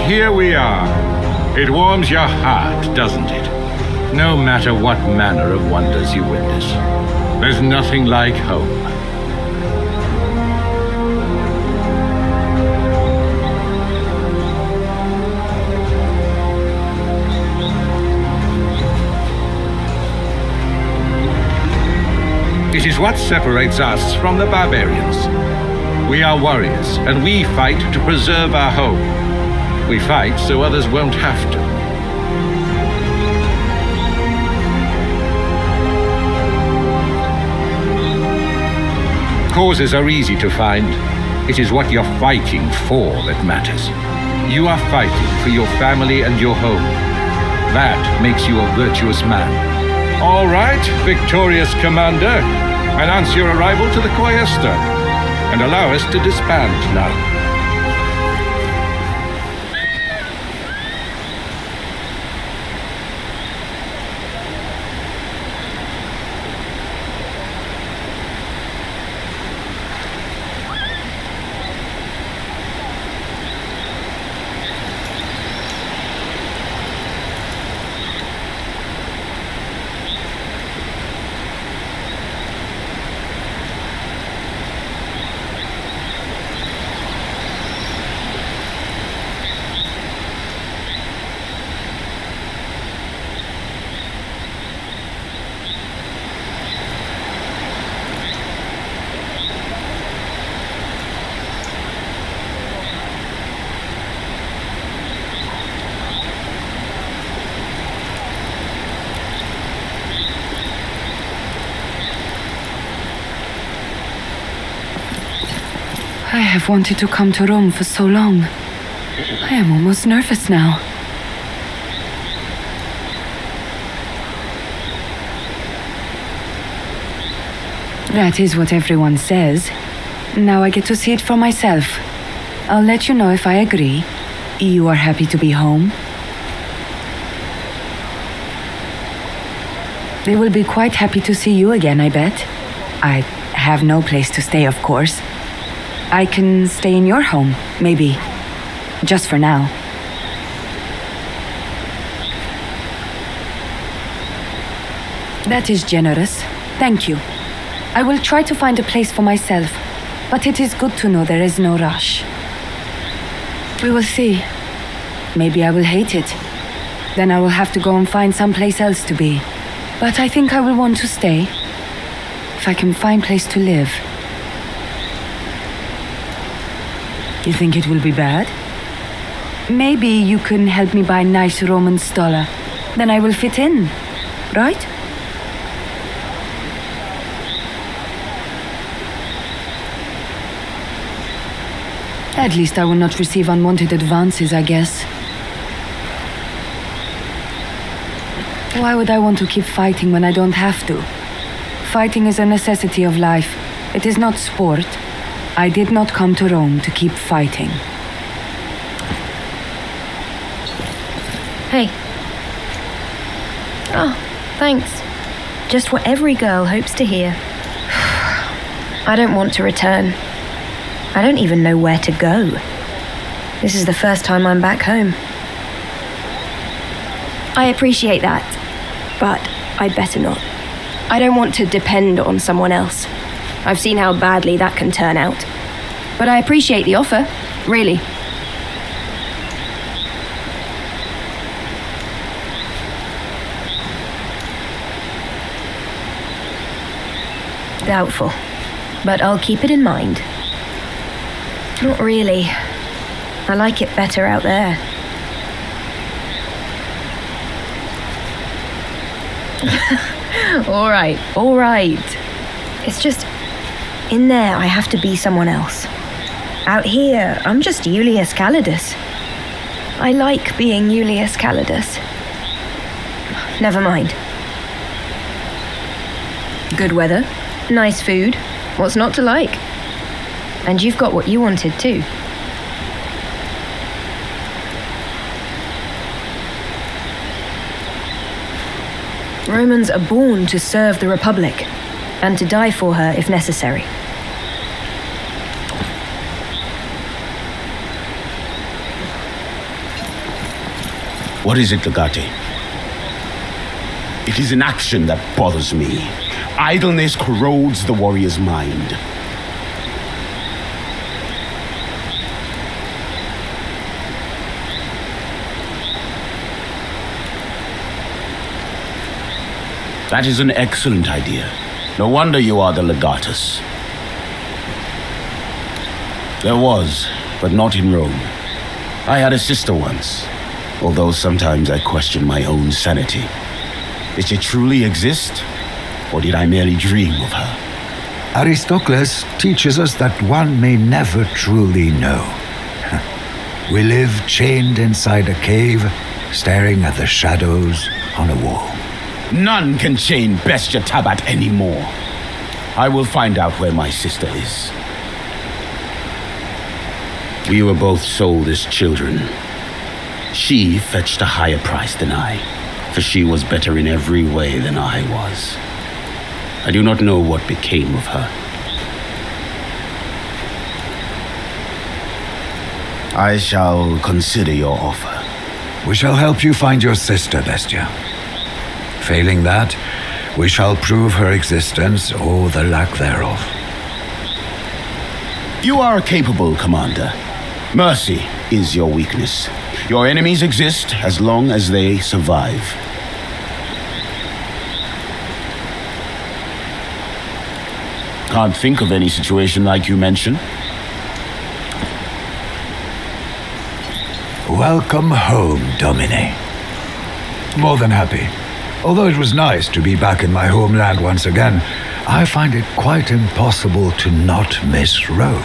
Here we are. It warms your heart, doesn't it? No matter what manner of wonders you witness, there's nothing like home. It is what separates us from the barbarians. We are warriors, and we fight to preserve our home. We fight so others won't have to. Causes are easy to find. It is what you're fighting for that matters. You are fighting for your family and your home. That makes you a virtuous man. All right, victorious commander. Announce your arrival to the Quaestor, and allow us to disband now. I have wanted to come to Rome for so long. I am almost nervous now. That is what everyone says. Now I get to see it for myself. I'll let you know if I agree. You are happy to be home? They will be quite happy to see you again, I bet. I have no place to stay, of course. I can stay in your home, maybe. Just for now. That is generous. Thank you. I will try to find a place for myself, but it is good to know there is no rush. We will see. Maybe I will hate it. Then I will have to go and find someplace else to be. But I think I will want to stay. If I can find a place to live. You think it will be bad? Maybe you can help me buy a nice Roman stola. Then I will fit in, right? At least I will not receive unwanted advances, I guess. Why would I want to keep fighting when I don't have to? Fighting is a necessity of life. It is not sport. I did not come to Rome to keep fighting. Hey. Oh, thanks. Just what every girl hopes to hear. I don't want to return. I don't even know where to go. This is the first time I'm back home. I appreciate that, but I'd better not. I don't want to depend on someone else. I've seen how badly that can turn out. But I appreciate the offer, really. Doubtful, but I'll keep it in mind. Not really. I like it better out there. All right. It's just, in there I have to be someone else. Out here, I'm just Julius Calidus. I like being Julius Calidus. Never mind. Good weather, nice food. What's not to like? And you've got what you wanted too. Romans are born to serve the Republic, and to die for her if necessary. What is it, Legate? It is inaction that bothers me. Idleness corrodes the warrior's mind. That is an excellent idea. No wonder you are the Legatus. There was, but not in Rome. I had a sister once, although sometimes I question my own sanity. Did she truly exist, or did I merely dream of her? Aristocles teaches us that one may never truly know. We live chained inside a cave, staring at the shadows on a wall. None can chain Bestia Tabat anymore. I will find out where my sister is. We were both sold as children. She fetched a higher price than I, for she was better in every way than I was. I do not know what became of her. I shall consider your offer. We shall help you find your sister, Bestia. Failing that, we shall prove her existence or the lack thereof. You are a capable commander. Mercy is your weakness. Your enemies exist as long as they survive. Can't think of any situation like you mentioned. Welcome home, Domine. More than happy. Although it was nice to be back in my homeland once again, I find it quite impossible to not miss Rome.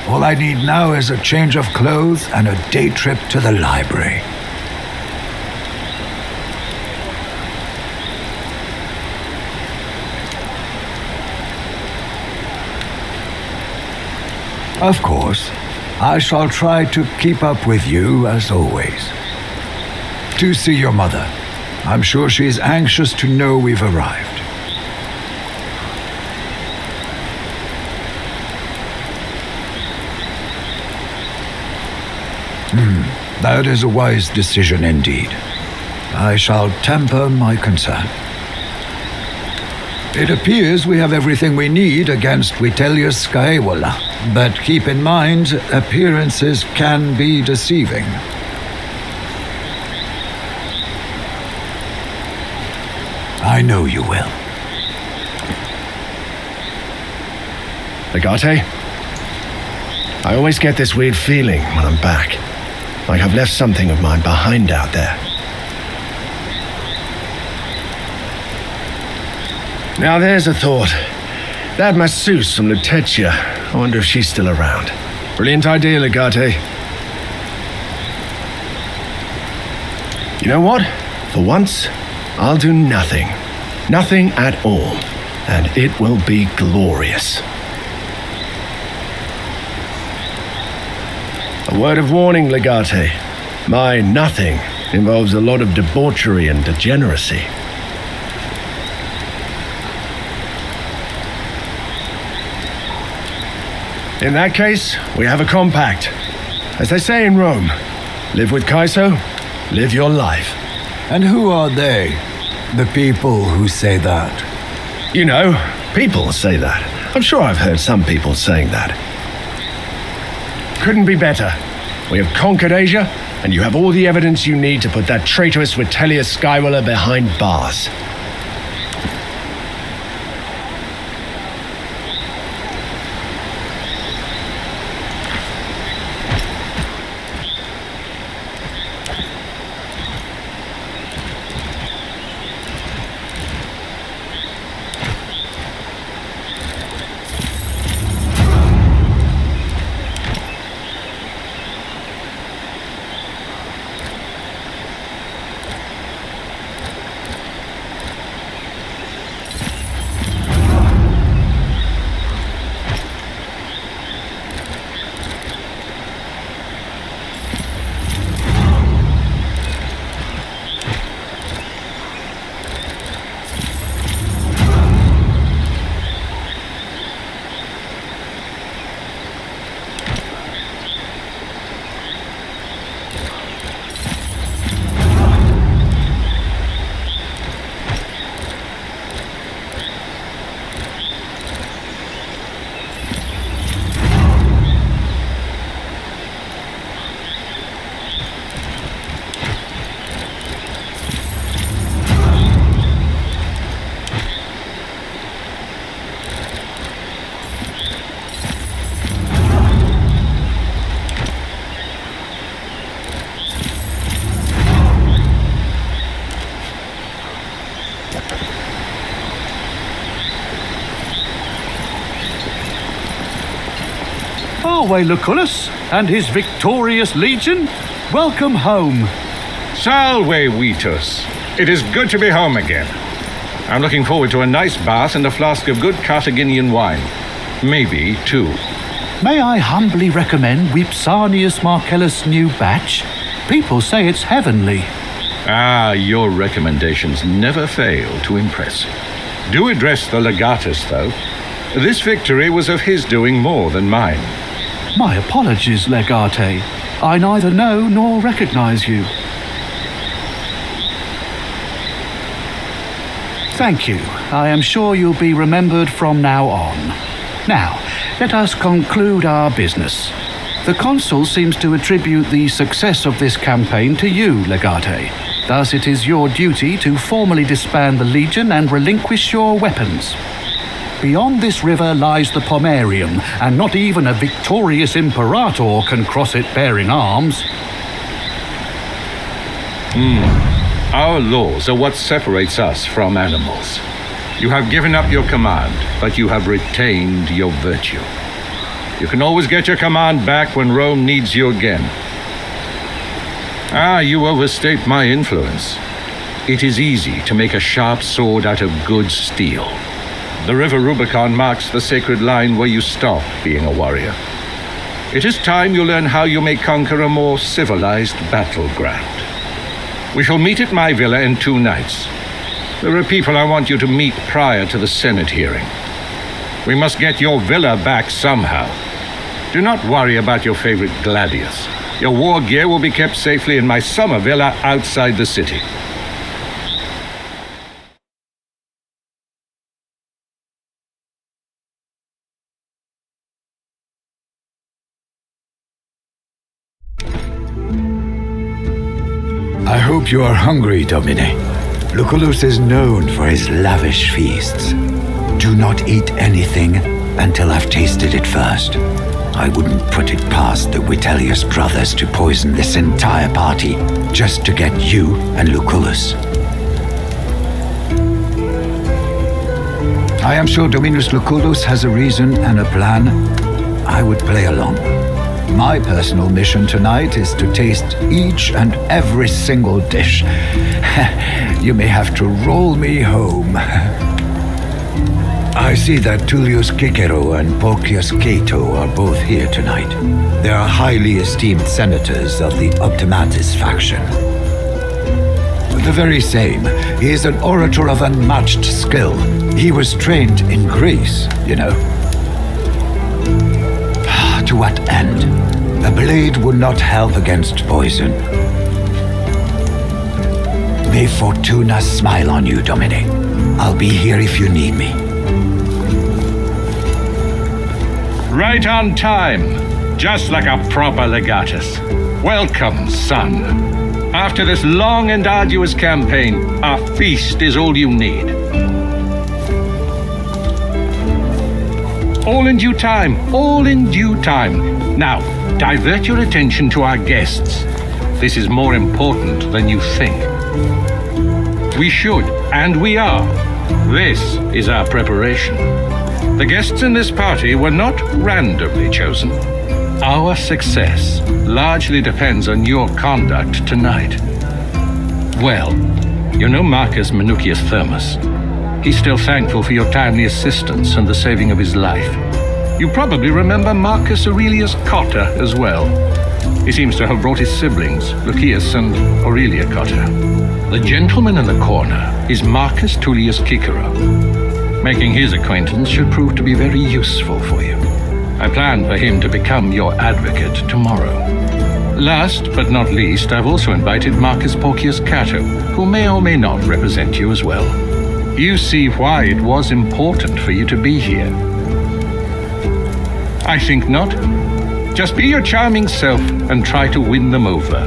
All I need now is a change of clothes and a day trip to the library. Of course, I shall try to keep up with you as always. To see your mother. I'm sure she's anxious to know we've arrived. That is a wise decision indeed. I shall temper my concern. It appears we have everything we need against Vitellius Scaevola, but keep in mind, appearances can be deceiving. I know you will. Legate, I always get this weird feeling when I'm back. Like I've left something of mine behind out there. Now there's a thought. That masseuse from Lutetia, I wonder if she's still around. Brilliant idea, Legate. You know what? For once, I'll do nothing. Nothing at all. And it will be glorious. A word of warning, Legate. My nothing involves a lot of debauchery and degeneracy. In that case, we have a compact. As they say in Rome, live with Kaiso, live your life. And who are they? The people who say that? You know, people say that. I'm sure I've heard some people saying that. Couldn't be better. We have conquered Asia, and you have all the evidence you need to put that traitorous Vitellius Scaevola behind bars. Fareway, Lucullus, and his victorious legion. Welcome home. Salve, Vitus. It is good to be home again. I'm looking forward to a nice bath and a flask of good Carthaginian wine. Maybe two. May I humbly recommend Vipsanius Marcellus' new batch? People say it's heavenly. Ah, your recommendations never fail to impress. Do address the Legatus, though. This victory was of his doing more than mine. My apologies, Legate. I neither know nor recognize you. Thank you. I am sure you'll be remembered from now on. Now, let us conclude our business. The consul seems to attribute the success of this campaign to you, Legate. Thus it is your duty to formally disband the Legion and relinquish your weapons. Beyond this river lies the Pomerium, and not even a victorious imperator can cross it bearing arms. Our laws are what separates us from animals. You have given up your command, but you have retained your virtue. You can always get your command back when Rome needs you again. Ah, you overstate my influence. It is easy to make a sharp sword out of good steel. The river Rubicon marks the sacred line where you stop being a warrior. It is time you learn how you may conquer a more civilized battleground. We shall meet at my villa in 2 nights. There are people I want you to meet prior to the Senate hearing. We must get your villa back somehow. Do not worry about your favorite gladius. Your war gear will be kept safely in my summer villa outside the city. I hope you are hungry, Domine. Lucullus is known for his lavish feasts. Do not eat anything until I've tasted it first. I wouldn't put it past the Vitellius brothers to poison this entire party just to get you and Lucullus. I am sure Dominus Lucullus has a reason and a plan. I would play along. My personal mission tonight is to taste each and every single dish. You may have to roll me home. I see that Tullius Cicero and Porcius Cato are both here tonight. They are highly esteemed senators of the Optimatus faction. The very same. He is an orator of unmatched skill. He was trained in Greece, you know. To what end? A blade would not help against poison. May Fortuna smile on you, Domine. I'll be here if you need me. Right on time, just like a proper Legatus. Welcome, son. After this long and arduous campaign, a feast is all you need. All in due time, all in due time. Now, divert your attention to our guests. This is more important than you think. We should, and we are. This is our preparation. The guests in this party were not randomly chosen. Our success largely depends on your conduct tonight. Well, you know Marcus Minucius Thermus. He's still thankful for your timely assistance and the saving of his life. You probably remember Marcus Aurelius Cotta as well. He seems to have brought his siblings, Lucius and Aurelia Cotta. The gentleman in the corner is Marcus Tullius Cicero. Making his acquaintance should prove to be very useful for you. I plan for him to become your advocate tomorrow. Last but not least, I've also invited Marcus Porcius Cato, who may or may not represent you as well. You see why it was important for you to be here. I think not. Just be your charming self and try to win them over.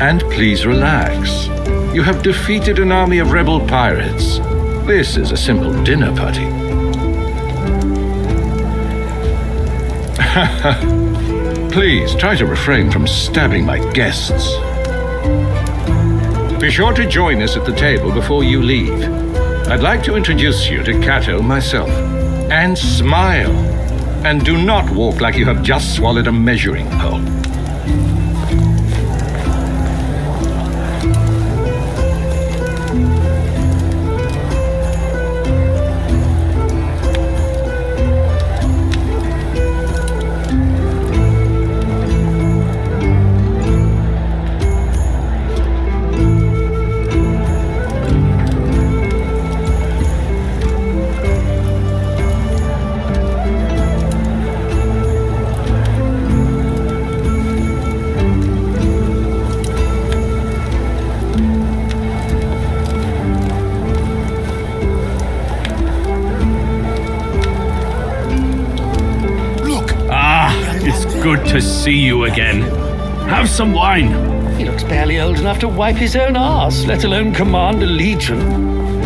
And please relax. You have defeated an army of rebel pirates. This is a simple dinner party. Please try to refrain from stabbing my guests. Be sure to join us at the table before you leave. I'd like to introduce you to Cato myself. And smile. And do not walk like you have just swallowed a measuring pole. Good to see you again. Have some wine. He looks barely old enough to wipe his own arse, let alone command a legion.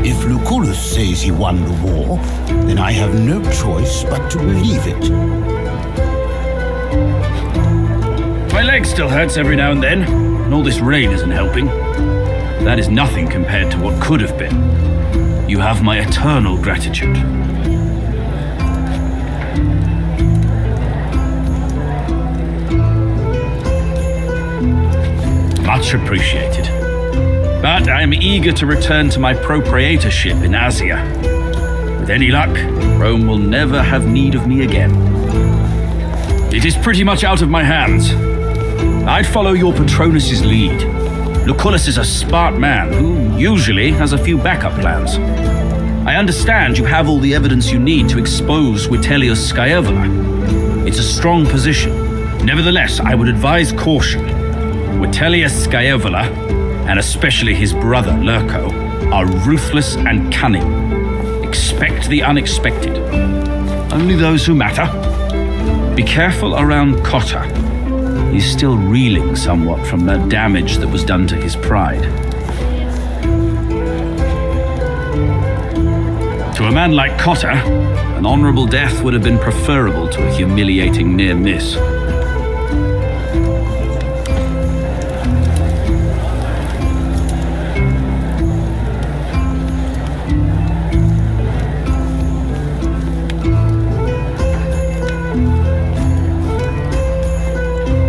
If Lucullus says he won the war, then I have no choice but to believe it. My leg still hurts every now and then, and all this rain isn't helping. That is nothing compared to what could have been. You have my eternal gratitude. Much appreciated. But I am eager to return to my propraetorship in Asia. With any luck, Rome will never have need of me again. It is pretty much out of my hands. I'd follow your Patronus's lead. Lucullus is a smart man who usually has a few backup plans. I understand you have all the evidence you need to expose Vitellius Scaevola. It's a strong position. Nevertheless, I would advise caution. Vitellius Scaevola, and especially his brother Lurco, are ruthless and cunning. Expect the unexpected. Only those who matter. Be careful around Cotta. He's still reeling somewhat from the damage that was done to his pride. To a man like Cotta, an honorable death would have been preferable to a humiliating near miss.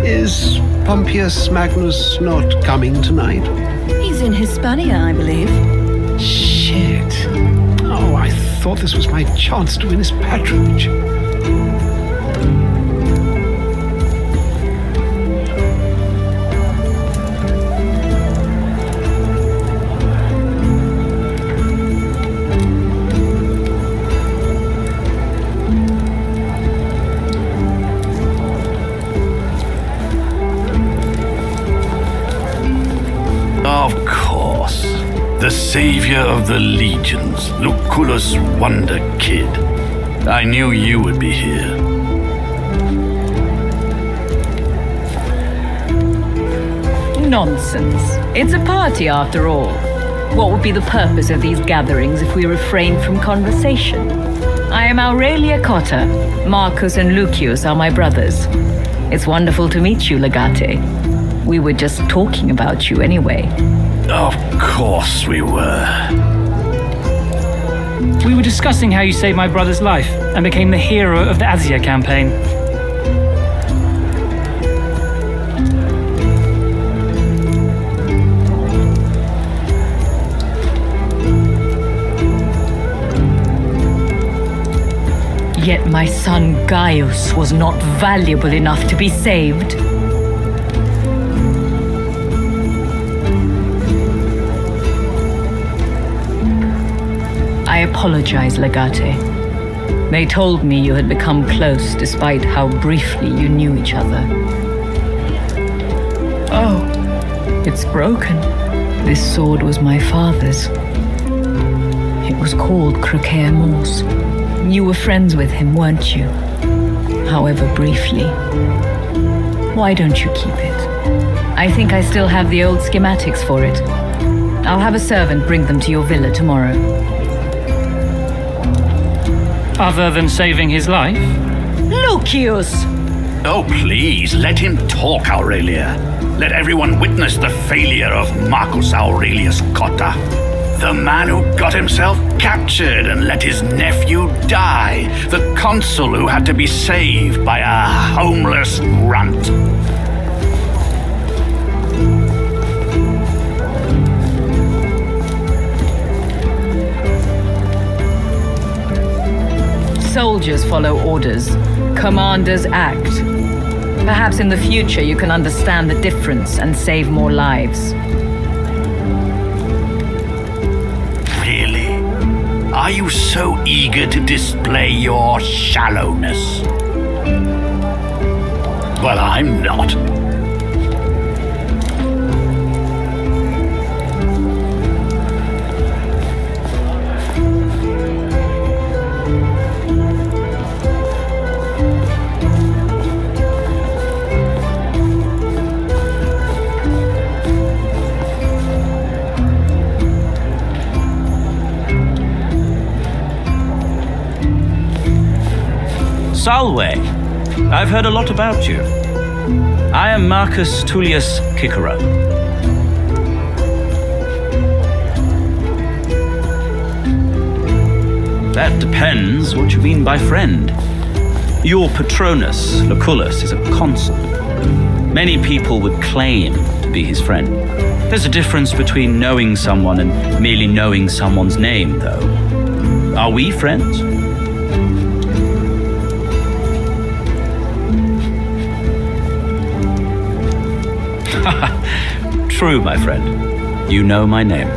Is Pompeius Magnus not coming tonight? He's in Hispania, I believe. Shit. Oh, I thought this was my chance to win his patronage. Of course. The savior of the legions, Lucullus Wonder Kid. I knew you would be here. Nonsense. It's a party after all. What would be the purpose of these gatherings if we refrained from conversation? I am Aurelia Cotta. Marcus and Lucius are my brothers. It's wonderful to meet you, Legate. We were just talking about you anyway. Of course we were. We were discussing how you saved my brother's life and became the hero of the Asia campaign. Yet my son Gaius was not valuable enough to be saved. I apologize, Legate. They told me you had become close despite how briefly you knew each other. Oh, it's broken. This sword was my father's. It was called Croquet Morse. You were friends with him, weren't you? However briefly. Why don't you keep it? I think I still have the old schematics for it. I'll have a servant bring them to your villa tomorrow. Other than saving his life? Lucius! Oh, please, let him talk, Aurelia. Let everyone witness the failure of Marcus Aurelius Cotta. The man who got himself captured and let his nephew die. The consul who had to be saved by a homeless runt. Soldiers follow orders. Commanders act. Perhaps in the future you can understand the difference and save more lives. Really? Are you so eager to display your shallowness? Well, I'm not. Salve. I've heard a lot about you. I am Marcus Tullius Cicero. That depends what you mean by friend. Your Patronus, Lucullus, is a consul. Many people would claim to be his friend. There's a difference between knowing someone and merely knowing someone's name, though. Are we friends? True, my friend. You know my name.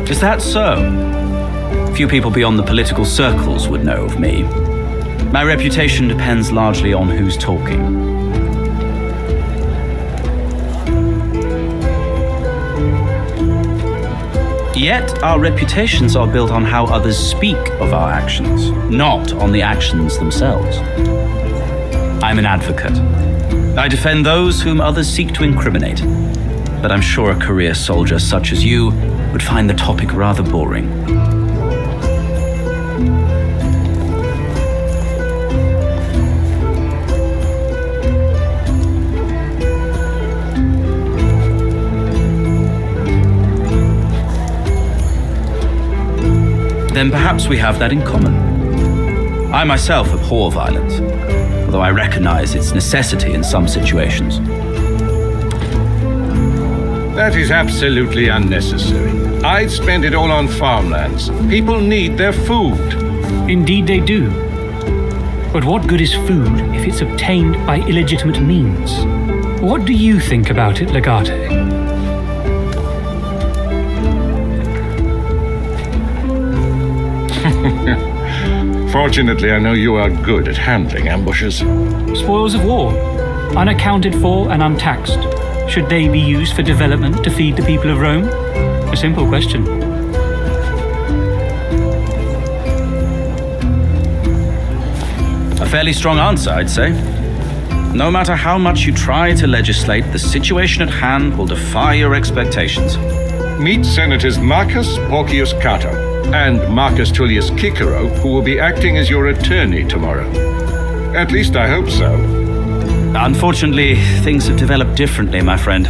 Is that so? Few people beyond the political circles would know of me. My reputation depends largely on who's talking. Yet our reputations are built on how others speak of our actions, not on the actions themselves. I'm an advocate. I defend those whom others seek to incriminate, but I'm sure a career soldier such as you would find the topic rather boring. Then perhaps we have that in common. I myself abhor violence, although I recognize its necessity in some situations. That is absolutely unnecessary. I'd spend it all on farmlands. People need their food. Indeed they do. But what good is food if it's obtained by illegitimate means? What do you think about it, Legate? Fortunately, I know you are good at handling ambushes. Spoils of war, unaccounted for and untaxed. Should they be used for development to feed the people of Rome? A simple question. A fairly strong answer, I'd say. No matter how much you try to legislate, the situation at hand will defy your expectations. Meet Senators Marcus Porcius Cato and Marcus Tullius Cicero, who will be acting as your attorney tomorrow. At least I hope so. Unfortunately, things have developed differently, my friend.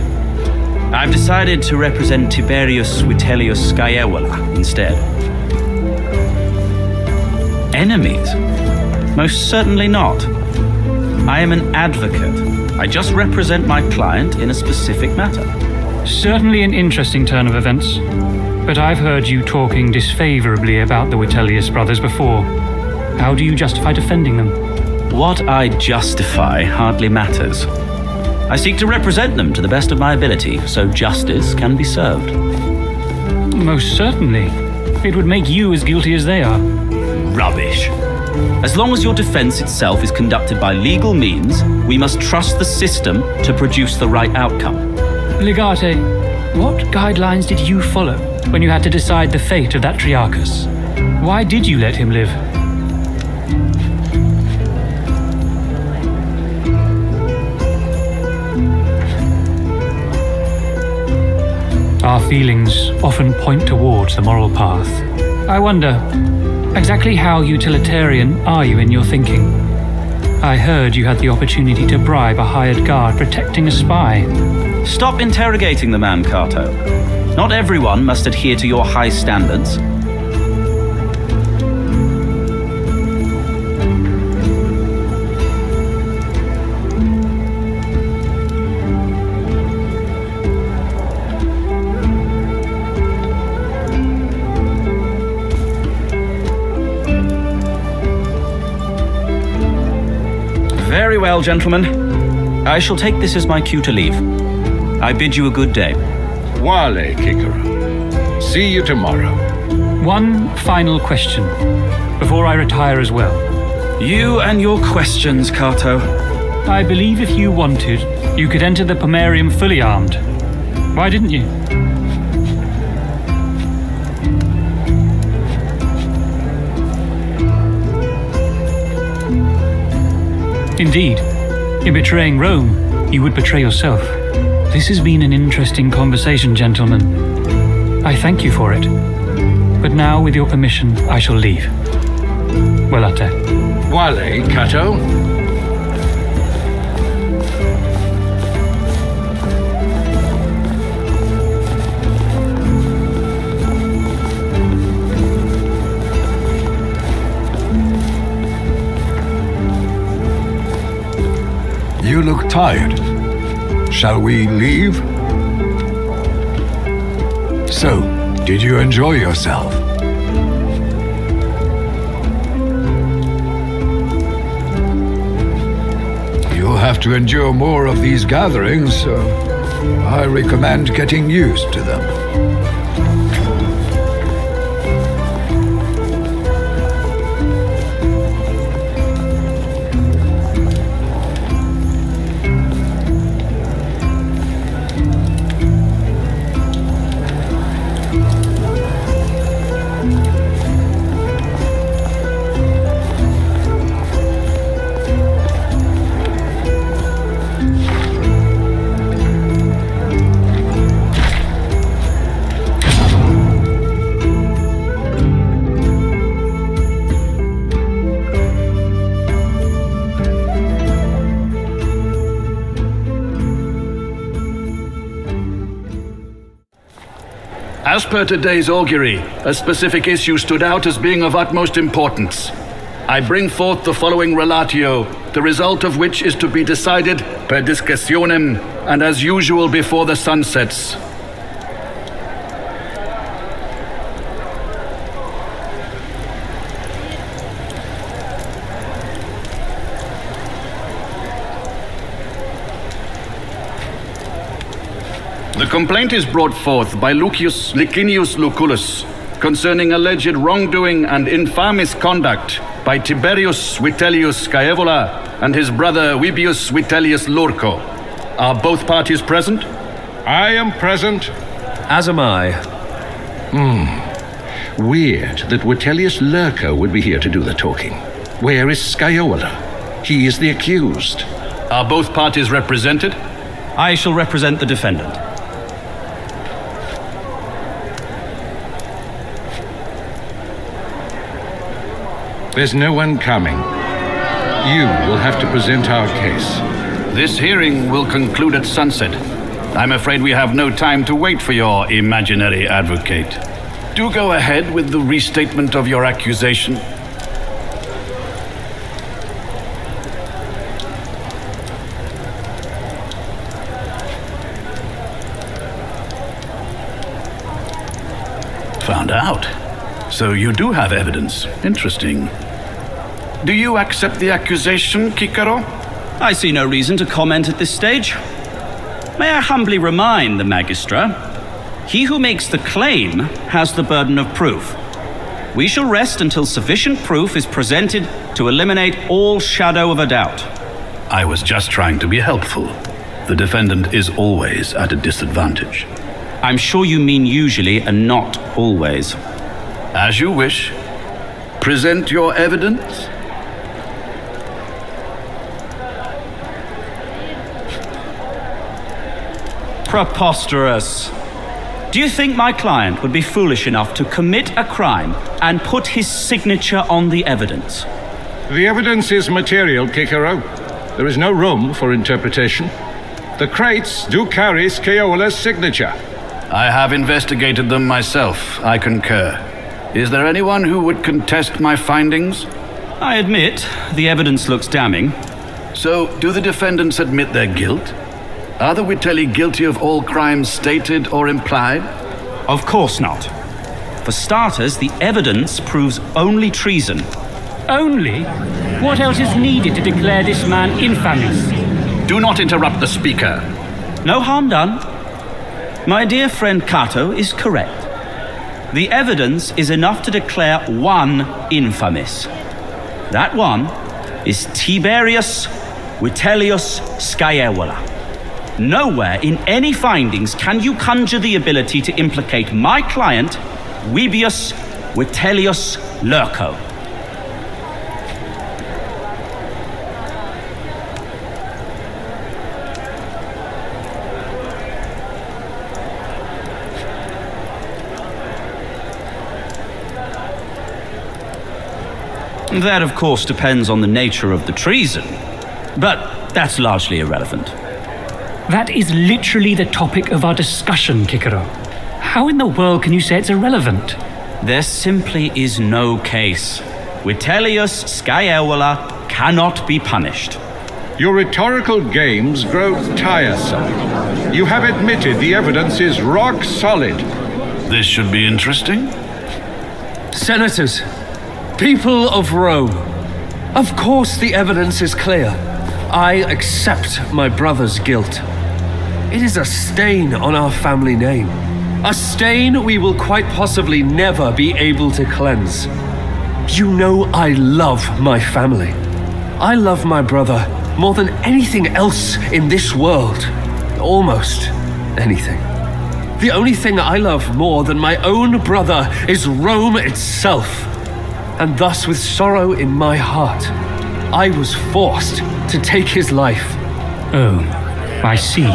I've decided to represent Tiberius Vitellius Scaevola instead. Enemies? Most certainly not. I am an advocate. I just represent my client in a specific matter. Certainly an interesting turn of events. But I've heard you talking disfavorably about the Vitellius brothers before. How do you justify defending them? What I justify hardly matters. I seek to represent them to the best of my ability, so justice can be served. Most certainly. It would make you as guilty as they are. Rubbish. As long as your defense itself is conducted by legal means, we must trust the system to produce the right outcome. Legate, what guidelines did you follow when you had to decide the fate of that Triarchus? Why did you let him live? Our feelings often point towards the moral path. I wonder, exactly how utilitarian are you in your thinking? I heard you had the opportunity to bribe a hired guard protecting a spy. Stop interrogating the man, Cato. Not everyone must adhere to your high standards. Very well, gentlemen. I shall take this as my cue to leave. I bid you a good day. Wale, Kikero. See you tomorrow. One final question, before I retire as well. You and your questions, Kato. I believe if you wanted, you could enter the Pomerium fully armed. Why didn't you? Indeed, in betraying Rome, you would betray yourself. This has been an interesting conversation, gentlemen. I thank you for it. But now, with your permission, I shall leave. Welate. Wale, Kato. You look tired. Shall we leave? So, did you enjoy yourself? You'll have to endure more of these gatherings, so I recommend getting used to them. As per today's augury, a specific issue stood out as being of utmost importance. I bring forth the following relatio, the result of which is to be decided per discussionem, and as usual before the sun sets. The complaint is brought forth by Lucius Licinius Lucullus concerning alleged wrongdoing and infamous conduct by Tiberius Vitellius Scaevola and his brother Vibius Vitellius Lurco. Are both parties present? I am present. As am I. Weird that Vitellius Lurco would be here to do the talking. Where is Scaevola? He is the accused. Are both parties represented? I shall represent the defendant. There's no one coming. You will have to present our case. This hearing will conclude at sunset. I'm afraid we have no time to wait for your imaginary advocate. Do go ahead with the restatement of your accusation. Found out. So you do have evidence. Interesting. Do you accept the accusation, Kikero? I see no reason to comment at this stage. May I humbly remind the Magistra, he who makes the claim has the burden of proof. We shall rest until sufficient proof is presented to eliminate all shadow of a doubt. I was just trying to be helpful. The defendant is always at a disadvantage. I'm sure you mean usually and not always. As you wish. Present your evidence. Preposterous. Do you think my client would be foolish enough to commit a crime and put his signature on the evidence? The evidence is material, Kikero. There is no room for interpretation. The crates do carry Scaeola's signature. I have investigated them myself, I concur. Is there anyone who would contest my findings? I admit, the evidence looks damning. So, do the defendants admit their guilt? Are the Witelli guilty of all crimes stated or implied? Of course not. For starters, the evidence proves only treason. Only? What else is needed to declare this man infamous? Do not interrupt the speaker. No harm done. My dear friend Cato is correct. The evidence is enough to declare one infamous. That one is Tiberius Vitellius Scaevola. Nowhere in any findings can you conjure the ability to implicate my client, Webius Vitellius Lurco. That, of course, depends on the nature of the treason, but that's largely irrelevant. That is literally the topic of our discussion, Kikero. How in the world can you say it's irrelevant? There simply is no case. Vitellius Scaevola cannot be punished. Your rhetorical games grow tiresome. You have admitted the evidence is rock solid. This should be interesting. Senators, people of Rome, of course the evidence is clear. I accept my brother's guilt. It is a stain on our family name. A stain we will quite possibly never be able to cleanse. You know I love my family. I love my brother more than anything else in this world. Almost anything. The only thing I love more than my own brother is Rome itself. And thus, with sorrow in my heart, I was forced to take his life. Oh, I see.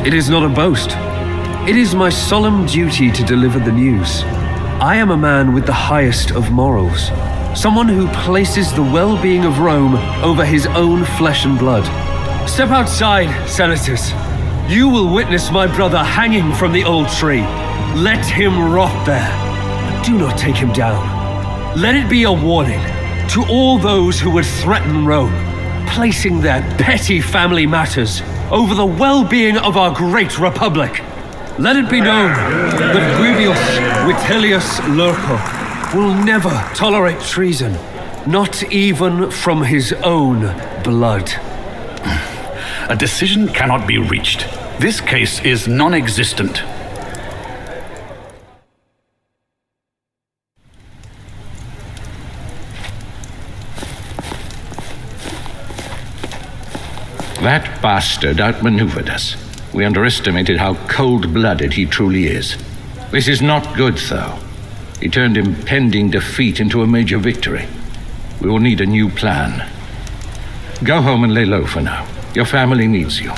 It is not a boast. It is my solemn duty to deliver the news. I am a man with the highest of morals. Someone who places the well-being of Rome over his own flesh and blood. Step outside, senators. You will witness my brother hanging from the old tree. Let him rot there. But do not take him down. Let it be a warning to all those who would threaten Rome, placing their petty family matters over the well-being of our great republic. Let it be known that Webius Vitellius Lurco will never tolerate treason, not even from his own blood. A decision cannot be reached. This case is non-existent. That bastard outmaneuvered us. We underestimated how cold-blooded he truly is. This is not good, though. He turned impending defeat into a major victory. We will need a new plan. Go home and lay low for now. Your family needs you.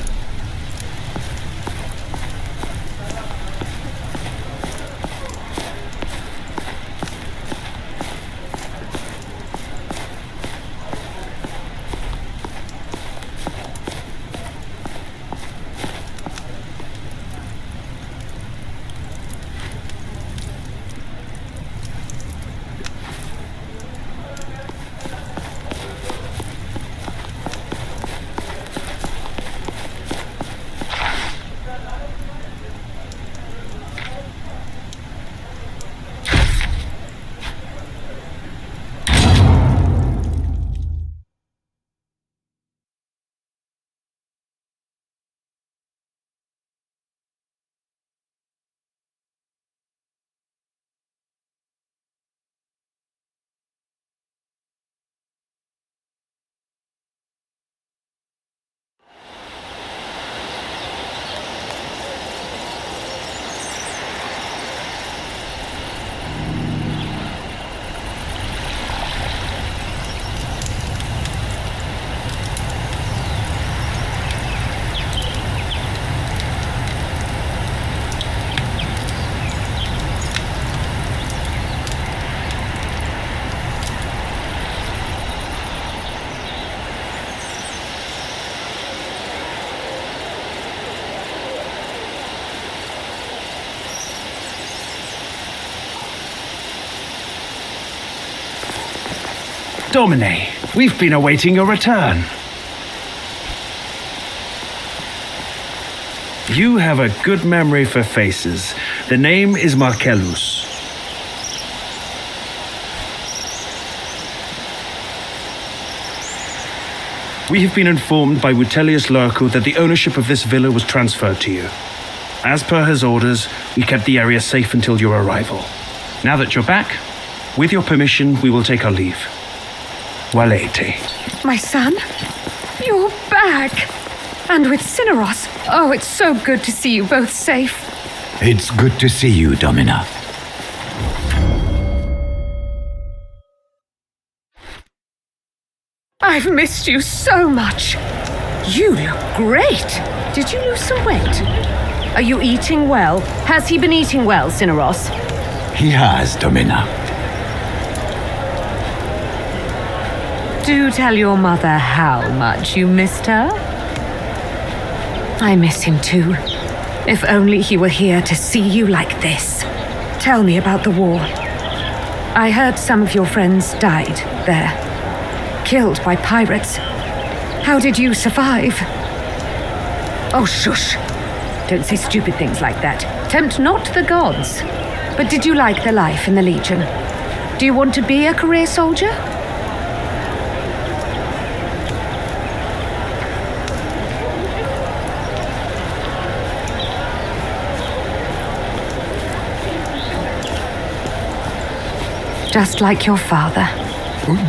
Domine, we've been awaiting your return. You have a good memory for faces. The name is Marcellus. We have been informed by Vitellius Lurco that the ownership of this villa was transferred to you. As per his orders, we kept the area safe until your arrival. Now that you're back, with your permission, we will take our leave. Valete. My son? You're back! And with Cineros. Oh, it's so good to see you both safe. It's good to see you, Domina. I've missed you so much. You look great. Did you lose some weight? Are you eating well? Has he been eating well, Cineros? He has, Domina. Do tell your mother how much you missed her. I miss him too. If only he were here to see you like this. Tell me about the war. I heard some of your friends died there. Killed by pirates. How did you survive? Oh, shush. Don't say stupid things like that. Tempt not the gods. But did you like the life in the Legion? Do you want to be a career soldier? Just like your father.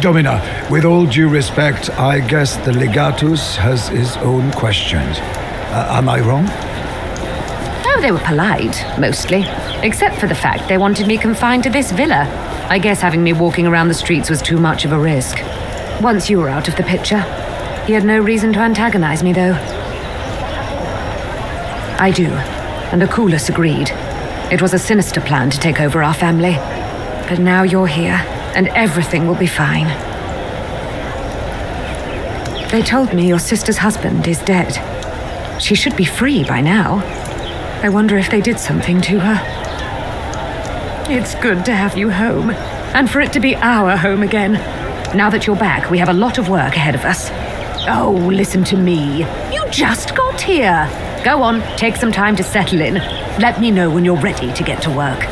Domina, with all due respect, I guess the Legatus has his own questions. Am I wrong? Oh, they were polite, mostly. Except for the fact they wanted me confined to this villa. I guess having me walking around the streets was too much of a risk. Once you were out of the picture, he had no reason to antagonize me, though. I do, and Aculus agreed. It was a sinister plan to take over our family. But now you're here, and everything will be fine. They told me your sister's husband is dead. She should be free by now. I wonder if they did something to her. It's good to have you home, and for it to be our home again. Now that you're back, we have a lot of work ahead of us. Oh, listen to me. You just got here. Go on, take some time to settle in. Let me know when you're ready to get to work.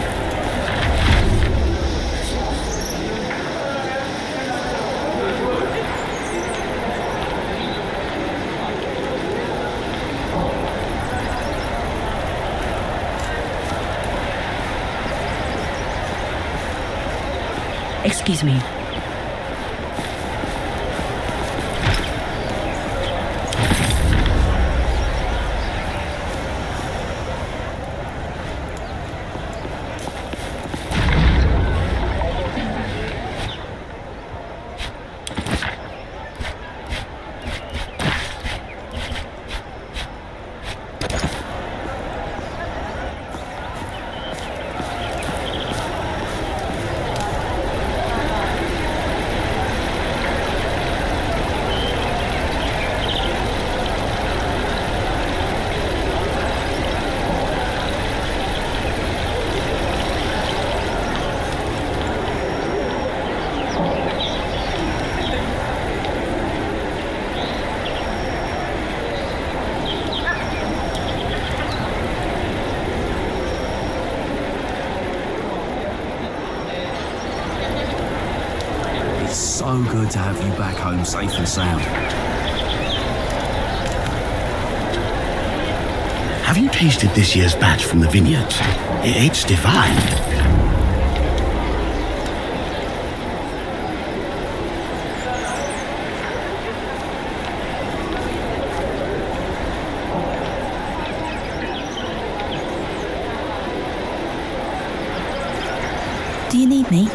Excuse me. So good to have you back home safe and sound. Have you tasted this year's batch from the vineyards? It's divine. Do you need me?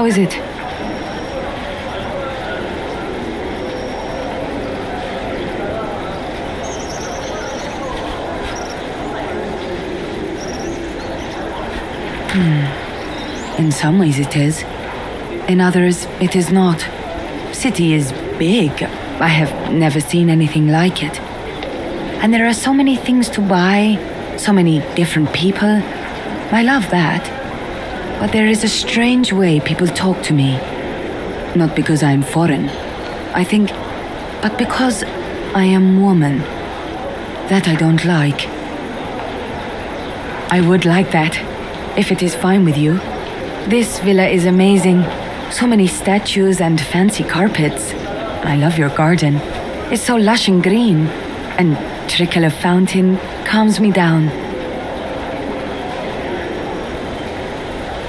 How is it? In some ways it is. In others, it is not. City is big. I have never seen anything like it. And there are so many things to buy, so many different people. I love that. But there is a strange way people talk to me. Not because I am foreign, I think, but because I am woman. That I don't like. I would like that, if it is fine with you. This villa is amazing. So many statues and fancy carpets. I love your garden. It's so lush and green. And trickle of fountain calms me down.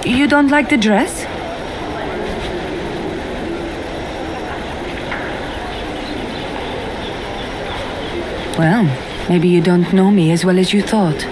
You don't like the dress? Well, maybe you don't know me as well as you thought.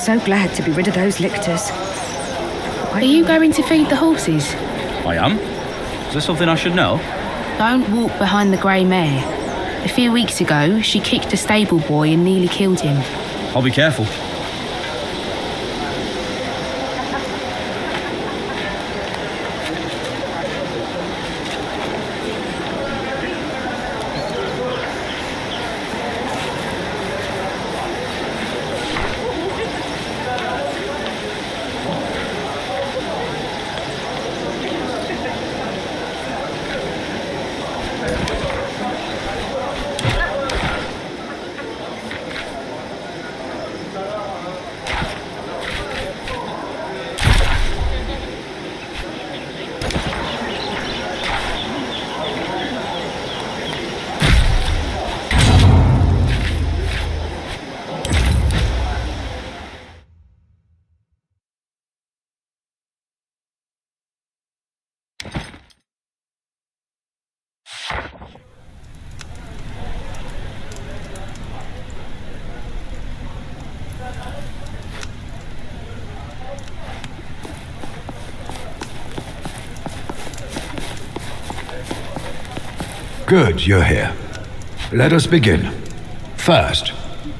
So glad to be rid of those lictors. Are you going to feed the horses? I am. Is there something I should know? Don't walk behind the grey mare. A few weeks ago, she kicked a stable boy and nearly killed him. I'll be careful. Good you're here. Let us begin. First,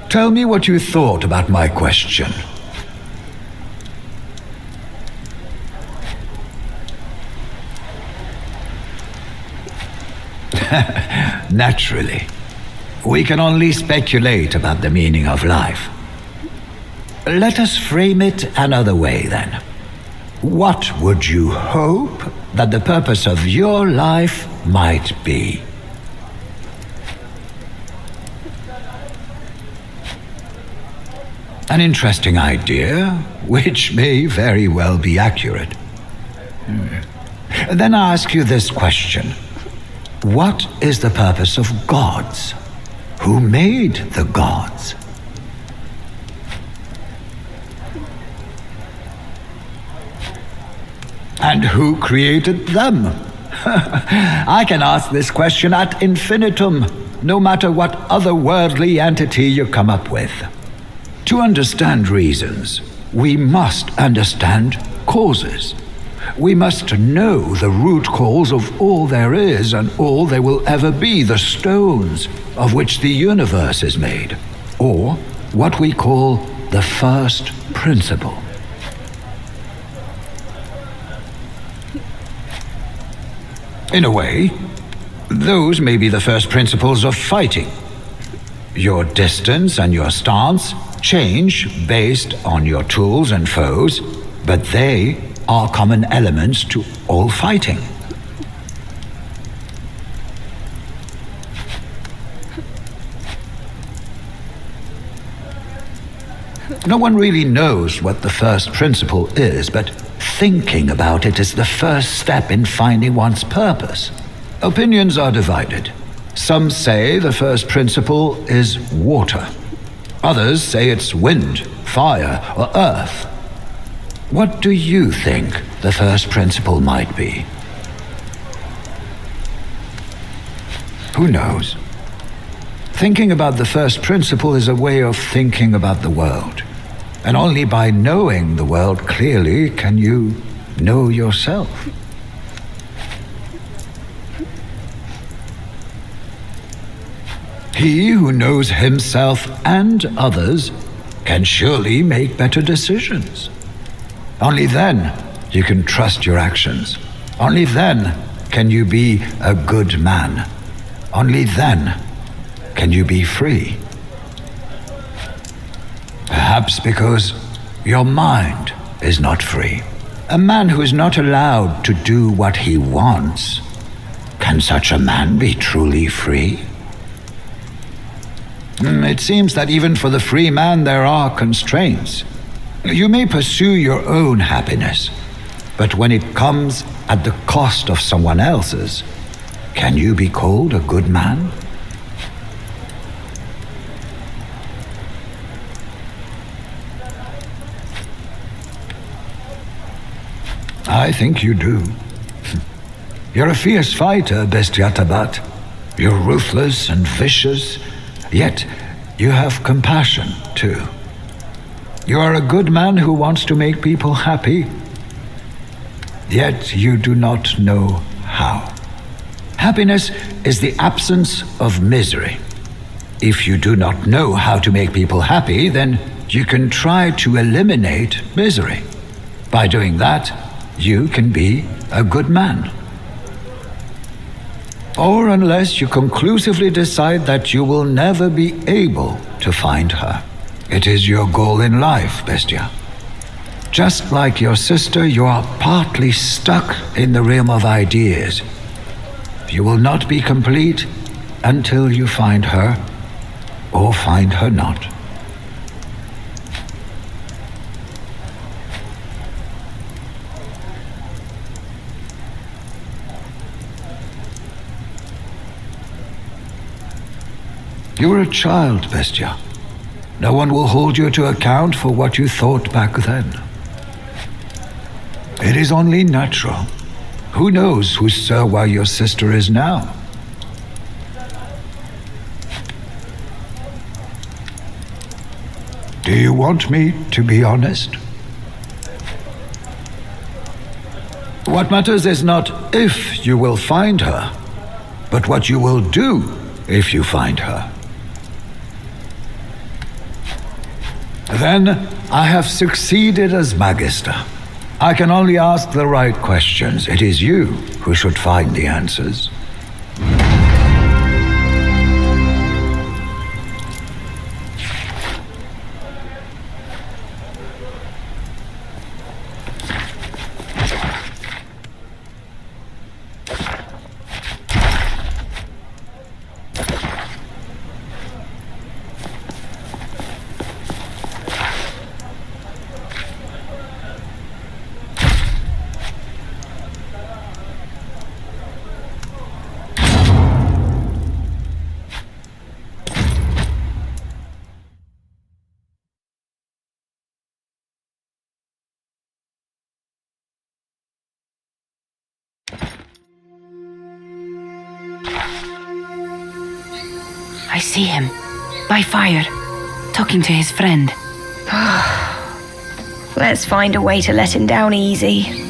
tell me what you thought about my question. Naturally. We can only speculate about the meaning of life. Let us frame it another way, then. What would you hope that the purpose of your life might be? An interesting idea, which may very well be accurate. Then I ask you this question. What is the purpose of gods? Who made the gods? And who created them? I can ask this question ad infinitum, no matter what otherworldly entity you come up with. To understand reasons, we must understand causes. We must know the root cause of all there is and all there will ever be, the stones of which the universe is made, or what we call the first principle. In a way, those may be the first principles of fighting. Your distance and your stance change based on your tools and foes, but they are common elements to all fighting. No one really knows what the first principle is, but thinking about it is the first step in finding one's purpose. Opinions are divided. Some say the first principle is water. Others say it's wind, fire, or earth. What do you think the first principle might be? Who knows? Thinking about the first principle is a way of thinking about the world. And only by knowing the world clearly can you know yourself. He who knows himself and others can surely make better decisions. Only then you can trust your actions. Only then can you be a good man. Only then can you be free. Perhaps because your mind is not free. A man who is not allowed to do what he wants, can such a man be truly free? It seems that even for the free man there are constraints. You may pursue your own happiness, but when it comes at the cost of someone else's, can you be called a good man? I think you do. You're a fierce fighter, Bestia. You're ruthless and vicious, yet you have compassion, too. You are a good man who wants to make people happy, yet you do not know how. Happiness is the absence of misery. If you do not know how to make people happy, then you can try to eliminate misery. By doing that, you can be a good man. Or unless you conclusively decide that you will never be able to find her. It is your goal in life, Bestia. Just like your sister, you are partly stuck in the realm of ideas. You will not be complete until you find her, or find her not. You were a child, Bestia. No one will hold you to account for what you thought back then. It is only natural. Who knows who Serwa your sister is now? Do you want me to be honest? What matters is not if you will find her, but what you will do if you find her. Then I have succeeded as Magister. I can only ask the right questions. It is you who should find the answers. I see him, by fire, talking to his friend. Let's find a way to let him down easy.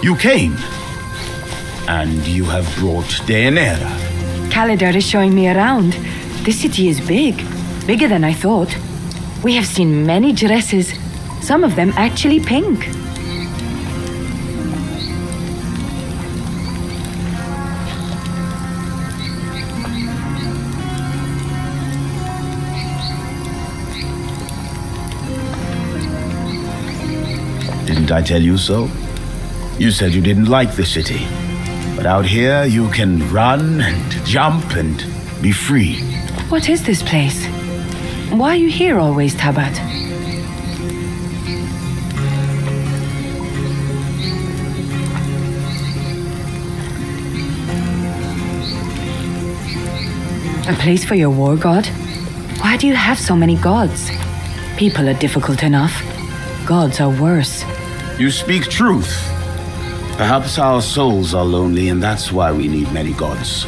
You came, and you have brought Daenerys. Calidar is showing me around. This city is big, bigger than I thought. We have seen many dresses, some of them actually pink. Didn't I tell you so? You said you didn't like the city. But out here, you can run and jump and be free. What is this place? Why are you here always, Tabat? A place for your war god? Why do you have so many gods? People are difficult enough. Gods are worse. You speak truth. Perhaps our souls are lonely, and that's why we need many gods.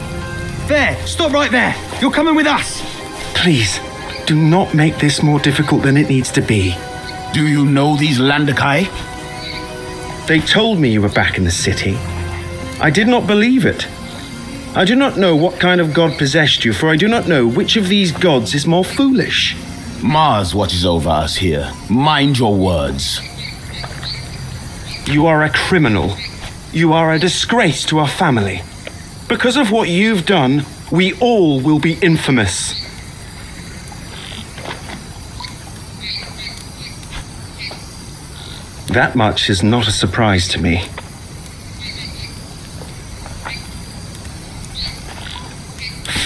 There! Stop right there! You're coming with us! Please, do not make this more difficult than it needs to be. Do you know these Landakai? They told me you were back in the city. I did not believe it. I do not know what kind of god possessed you, for I do not know which of these gods is more foolish. Mars watches over us here. Mind your words. You are a criminal. You are a disgrace to our family. Because of what you've done, we all will be infamous. That much is not a surprise to me.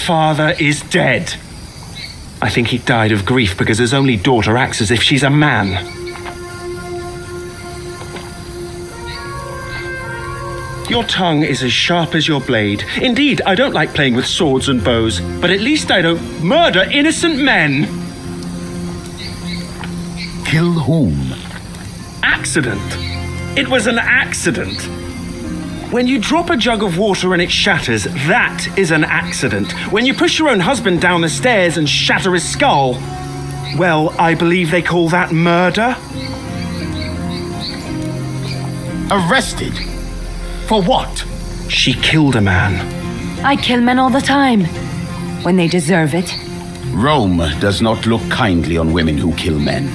Father is dead. I think he died of grief because his only daughter acts as if she's a man. Your tongue is as sharp as your blade. Indeed, I don't like playing with swords and bows, but at least I don't murder innocent men. Kill whom? Accident. It was an accident. When you drop a jug of water and it shatters, that is an accident. When you push your own husband down the stairs and shatter his skull, well, I believe they call that murder. Arrested? For what? She killed a man. I kill men all the time. When they deserve it. Rome does not look kindly on women who kill men,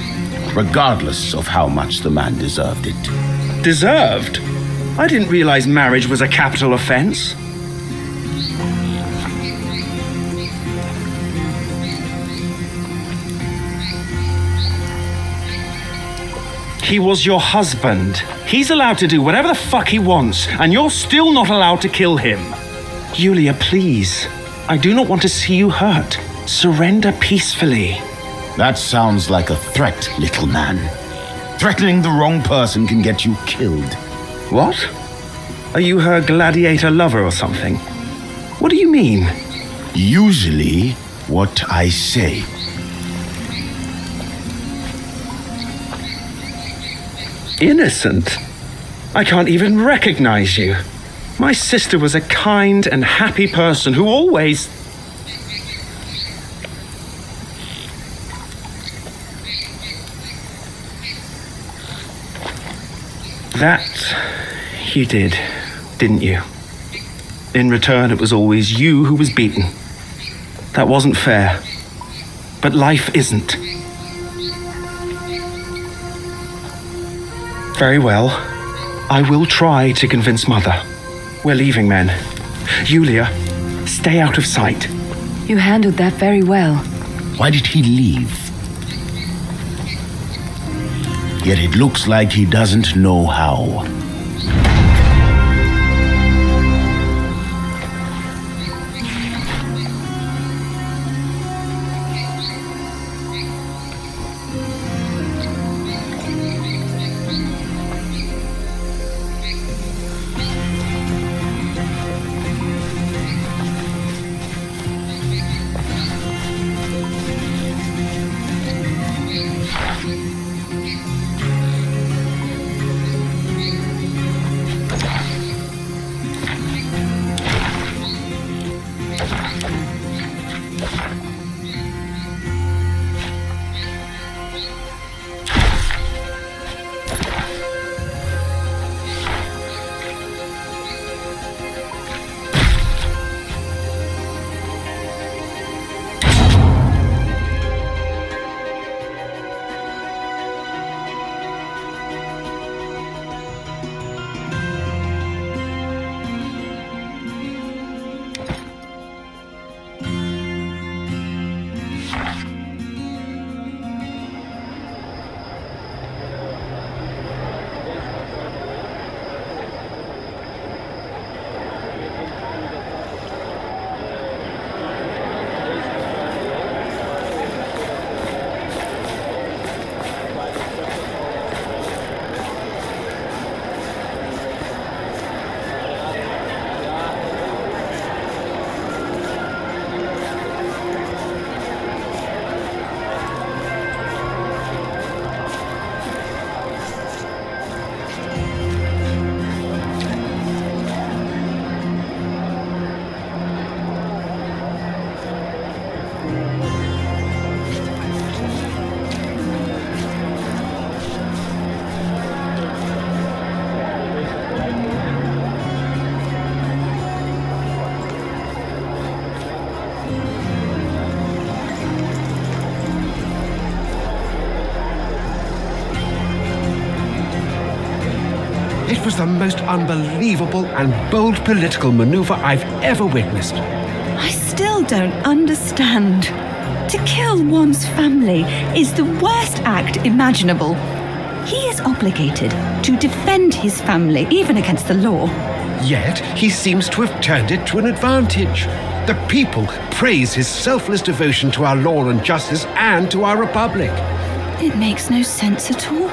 regardless of how much the man deserved it. Deserved? I didn't realize marriage was a capital offense. He was your husband. He's allowed to do whatever the fuck he wants, and you're still not allowed to kill him. Yulia, please. I do not want to see you hurt. Surrender peacefully. That sounds like a threat, little man. Threatening the wrong person can get you killed. What? Are you her gladiator lover or something? What do you mean? Usually, what I say. Innocent? I can't even recognize you. My sister was a kind and happy person who always... That you did, didn't you? In return, it was always you who was beaten. That wasn't fair. But life isn't. Very well. I will try to convince Mother. We're leaving, men. Yulia, stay out of sight. You handled that very well. Why did he leave? Yet it looks like he doesn't know how. It was the most unbelievable and bold political maneuver I've ever witnessed. I still don't understand. To kill one's family is the worst act imaginable. He is obligated to defend his family, even against the law. Yet, he seems to have turned it to an advantage. The people praise his selfless devotion to our law and justice and to our republic. It makes no sense at all.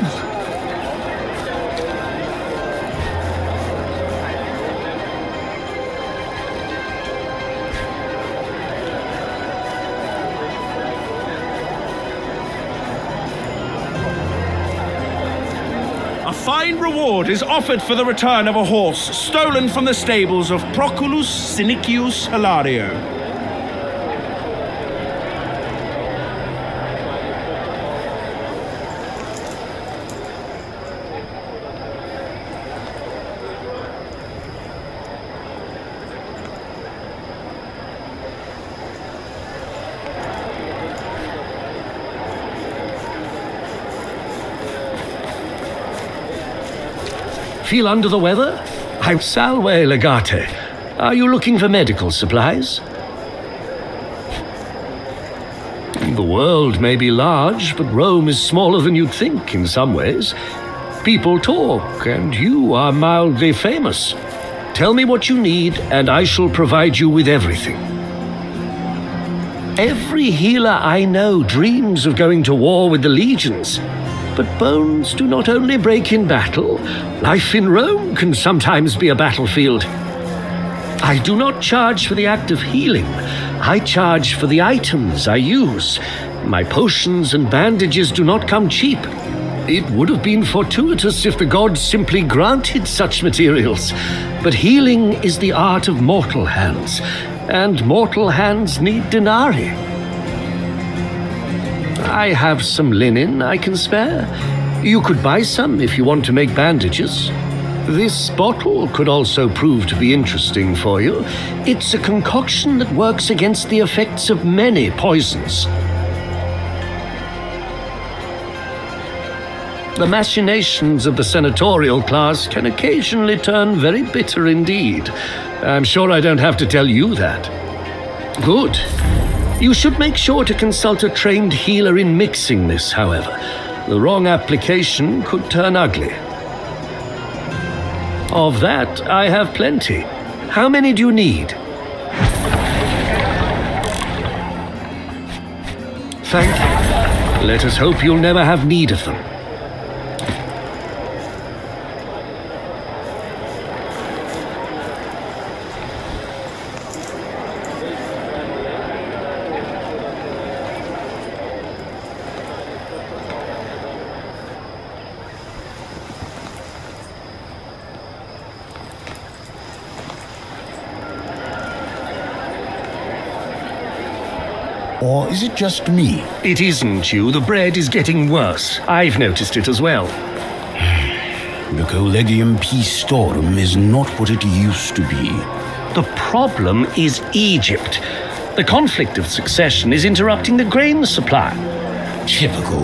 A fine reward is offered for the return of a horse stolen from the stables of Proculus Sinicius Hilario. Feel under the weather? I'm Salve Legate. Are you looking for medical supplies? The world may be large, but Rome is smaller than you'd think in some ways. People talk, and you are mildly famous. Tell me what you need, and I shall provide you with everything. Every healer I know dreams of going to war with the legions. But bones do not only break in battle. Life in Rome can sometimes be a battlefield. I do not charge for the act of healing. I charge for the items I use. My potions and bandages do not come cheap. It would have been fortuitous if the gods simply granted such materials. But healing is the art of mortal hands, and mortal hands need denarii. I have some linen I can spare. You could buy some if you want to make bandages. This bottle could also prove to be interesting for you. It's a concoction that works against the effects of many poisons. The machinations of the senatorial class can occasionally turn very bitter indeed. I'm sure I don't have to tell you that. Good. You should make sure to consult a trained healer in mixing this, however. The wrong application could turn ugly. Of that, I have plenty. How many do you need? Thank you. Let us hope you'll never have need of them. Or is it just me? It isn't you. The bread is getting worse. I've noticed it as well. The Collegium Pistorum is not what it used to be. The problem is Egypt. The conflict of succession is interrupting the grain supply. Typical.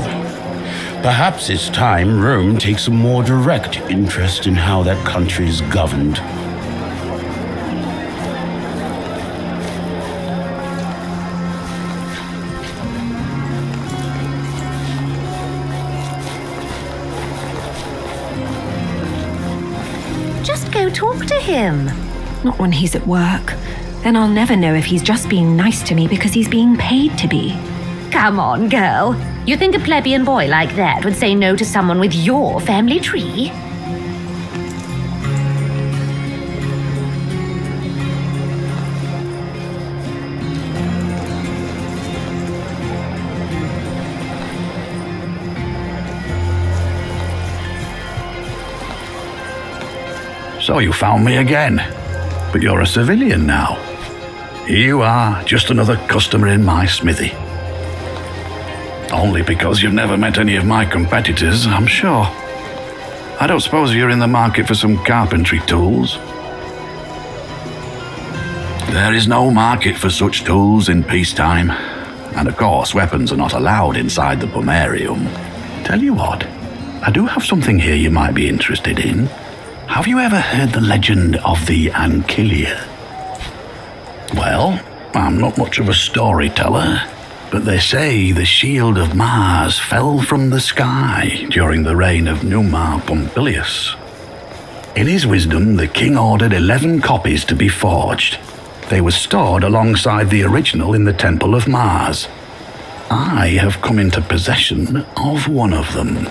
Perhaps it's time Rome takes a more direct interest in how that country is governed. Go talk to him. Not when he's at work. Then I'll never know if he's just being nice to me because he's being paid to be. Come on, girl. You think a plebeian boy like that would say no to someone with your family tree? So you found me again, but you're a civilian now. Here you are, just another customer in my smithy. Only because you've never met any of my competitors, I'm sure. I don't suppose you're in the market for some carpentry tools? There is no market for such tools in peacetime, and of course weapons are not allowed inside the pomerium. Tell you what, I do have something here you might be interested in. Have you ever heard the legend of the Ancilla? Well, I'm not much of a storyteller, but they say the shield of Mars fell from the sky during the reign of Numa Pompilius. In his wisdom, the king ordered 11 copies to be forged. They were stored alongside the original in the Temple of Mars. I have come into possession of one of them.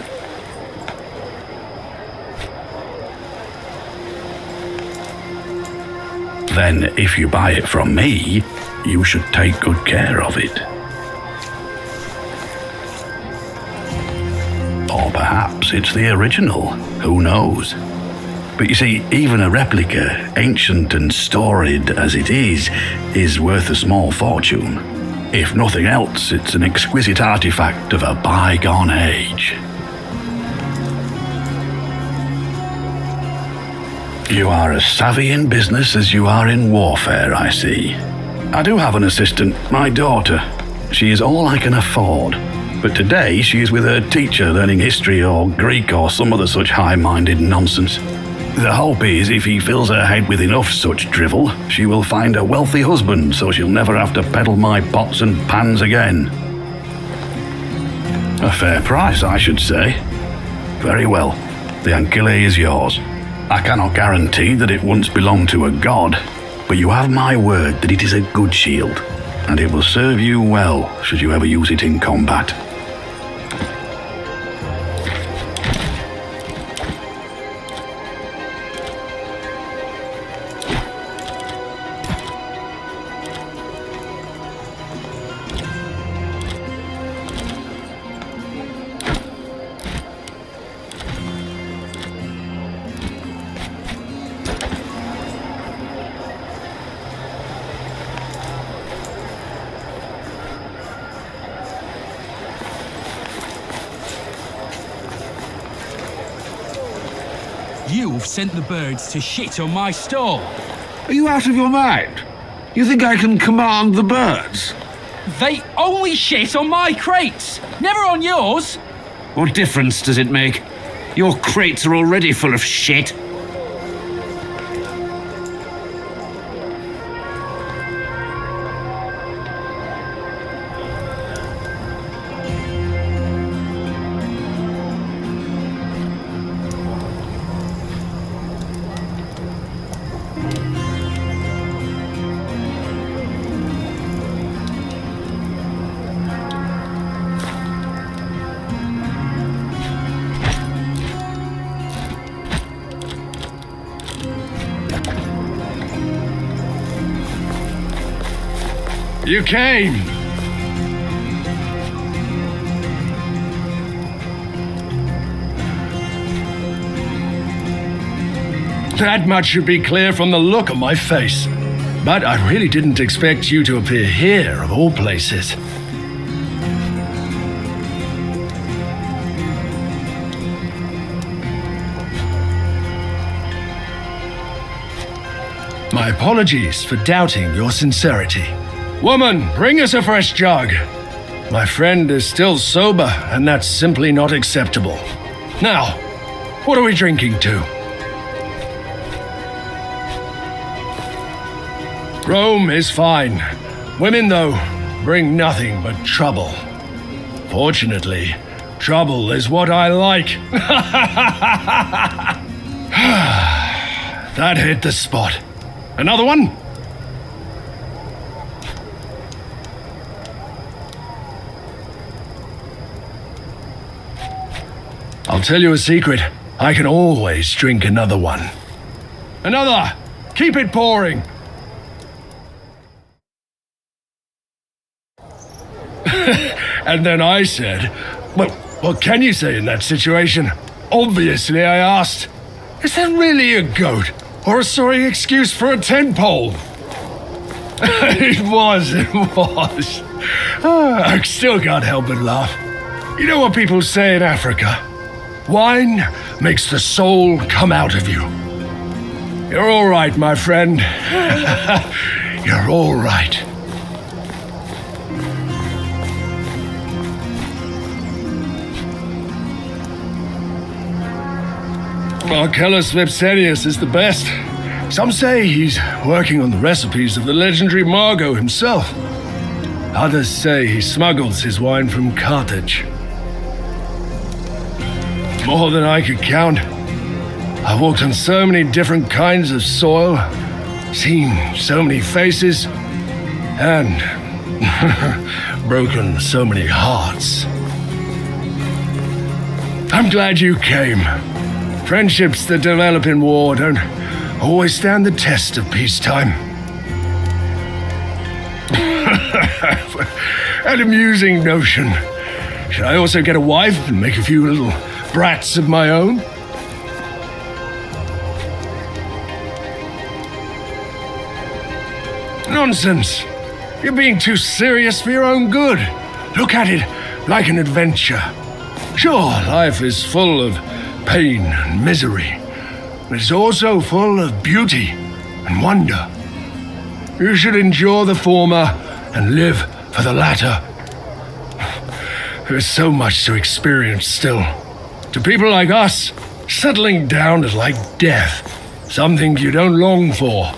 Then, if you buy it from me, you should take good care of it. Or perhaps perhaps it's the original. Who knows? But you see, even a replica, ancient and storied as it is worth a small fortune. If nothing else, it's an exquisite artifact of a bygone age. You are as savvy in business as you are in warfare, I see. I do have an assistant, my daughter. She is all I can afford. But today she is with her teacher learning history or Greek or some other such high-minded nonsense. The hope is if he fills her head with enough such drivel, she will find a wealthy husband so she'll never have to peddle my pots and pans again. A fair price, I should say. Very well. The Ancile is yours. I cannot guarantee that it once belonged to a god, but you have my word that it is a good shield, and it will serve you well should you ever use it in combat. You've sent the birds to shit on my stall. Are you out of your mind? You think I can command the birds? They only shit on my crates, never on yours. What difference does it make? Your crates are already full of shit. You came! That much should be clear from the look on my face. But I really didn't expect you to appear here, of all places. My apologies for doubting your sincerity. Woman, bring us a fresh jug. My friend is still sober, and that's simply not acceptable. Now, what are we drinking to? Rome is fine. Women, though, bring nothing but trouble. Fortunately, trouble is what I like. That hit the spot. Another one? I'll tell you a secret. I can always drink another one. Another! Keep it pouring! And then I said, well, what can you say in that situation? Obviously, I asked, is that really a goat? Or a sorry excuse for a tent pole? It was. I still can't help but laugh. You know what people say in Africa? Wine makes the soul come out of you. You're all right, my friend. You're all right. Marcellus Vipsenius is the best. Some say he's working on the recipes of the legendary Margot himself. Others say he smuggles his wine from Carthage. More than I could count. I've walked on so many different kinds of soil, seen so many faces, and broken so many hearts. I'm glad you came. Friendships that develop in war don't always stand the test of peacetime. An amusing notion. Should I also get a wife and make a few little brats of my own? Nonsense. You're being too serious for your own good. Look at it like an adventure. Sure, life is full of pain and misery, but it's also full of beauty and wonder. You should endure the former and live for the latter. There's so much to experience still. To people like us, settling down is like death, something you don't long for,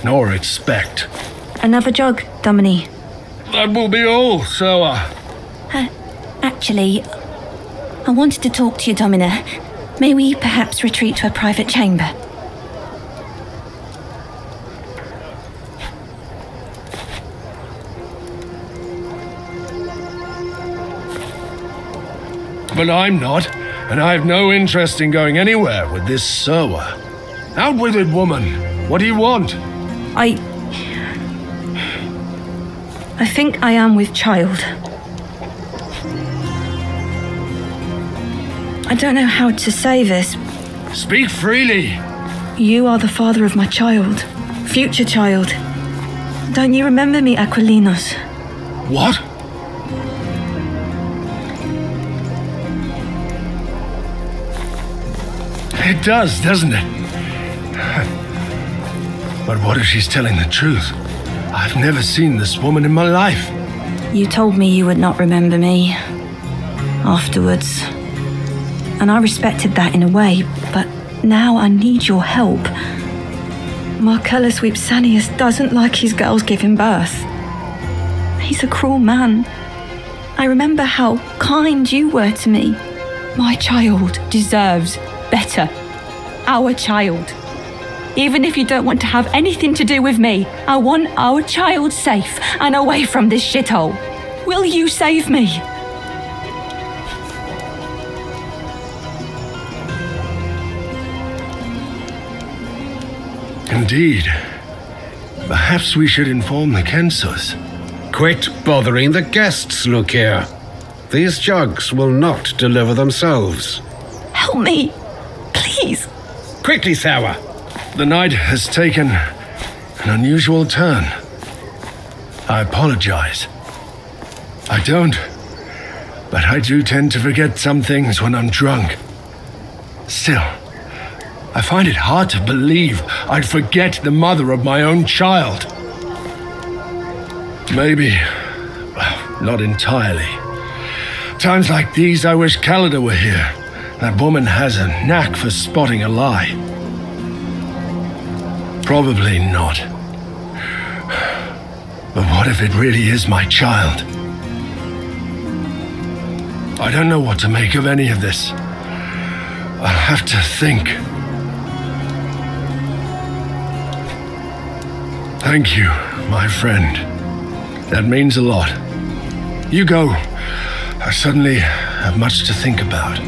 nor expect. Another jug, Domini. That will be all, Soa. Actually, I wanted to talk to you, Domina. May we perhaps retreat to a private chamber? But I'm not, and I have no interest in going anywhere with this Soa. Out with it, woman. What do you want? I think I am with child. I don't know how to say this. Speak freely. You are the father of my child. Future child. Don't you remember me, Aquilinos? What? It does, doesn't it? But what if she's telling the truth? I've never seen this woman in my life. You told me you would not remember me afterwards. And I respected that in a way, but now I need your help. Marcellus Vipsanius doesn't like his girls giving birth. He's a cruel man. I remember how kind you were to me. My child deserves better. Our child. Even if you don't want to have anything to do with me, I want our child safe and away from this shithole. Will you save me? Indeed. Perhaps we should inform the Kensos. Quit bothering the guests, look here. These jugs will not deliver themselves. Help me, please. Quickly, Sour. The night has taken an unusual turn. I apologize. I don't, but I do tend to forget some things when I'm drunk. Still, I find it hard to believe I'd forget the mother of my own child. Maybe, not entirely. Times like these, I wish Callida were here. That woman has a knack for spotting a lie. Probably not. But what if it really is my child? I don't know what to make of any of this. I'll have to think. Thank you, my friend. That means a lot. You go. I suddenly have much to think about.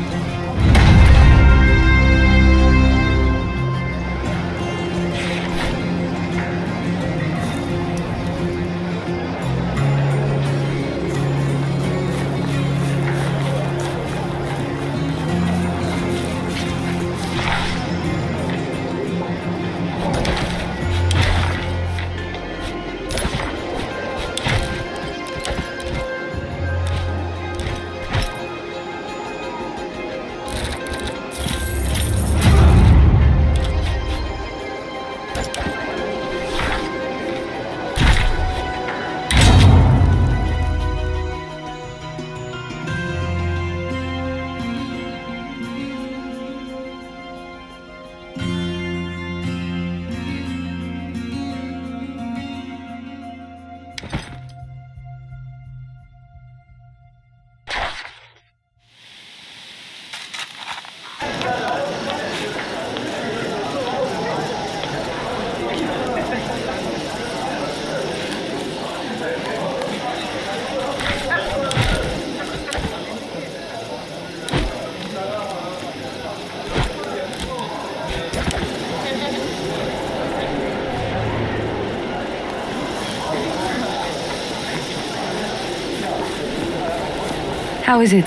How is it?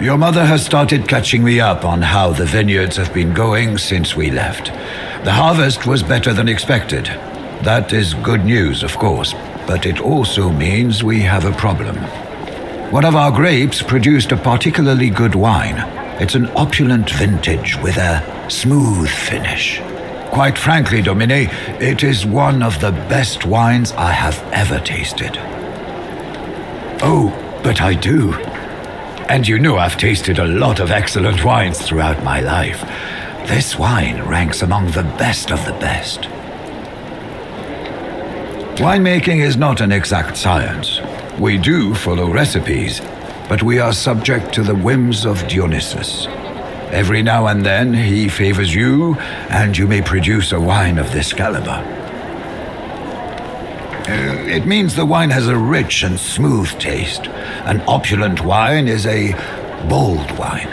Your mother has started catching me up on how the vineyards have been going since we left. The harvest was better than expected. That is good news, of course, but it also means we have a problem. One of our grapes produced a particularly good wine. It's an opulent vintage with a smooth finish. Quite frankly, Domine, it is one of the best wines I have ever tasted. Oh, but I do. And you know I've tasted a lot of excellent wines throughout my life. This wine ranks among the best of the best. Winemaking is not an exact science. We do follow recipes, but we are subject to the whims of Dionysus. Every now and then he favors you, and you may produce a wine of this caliber. It means the wine has a rich and smooth taste. An opulent wine is a bold wine.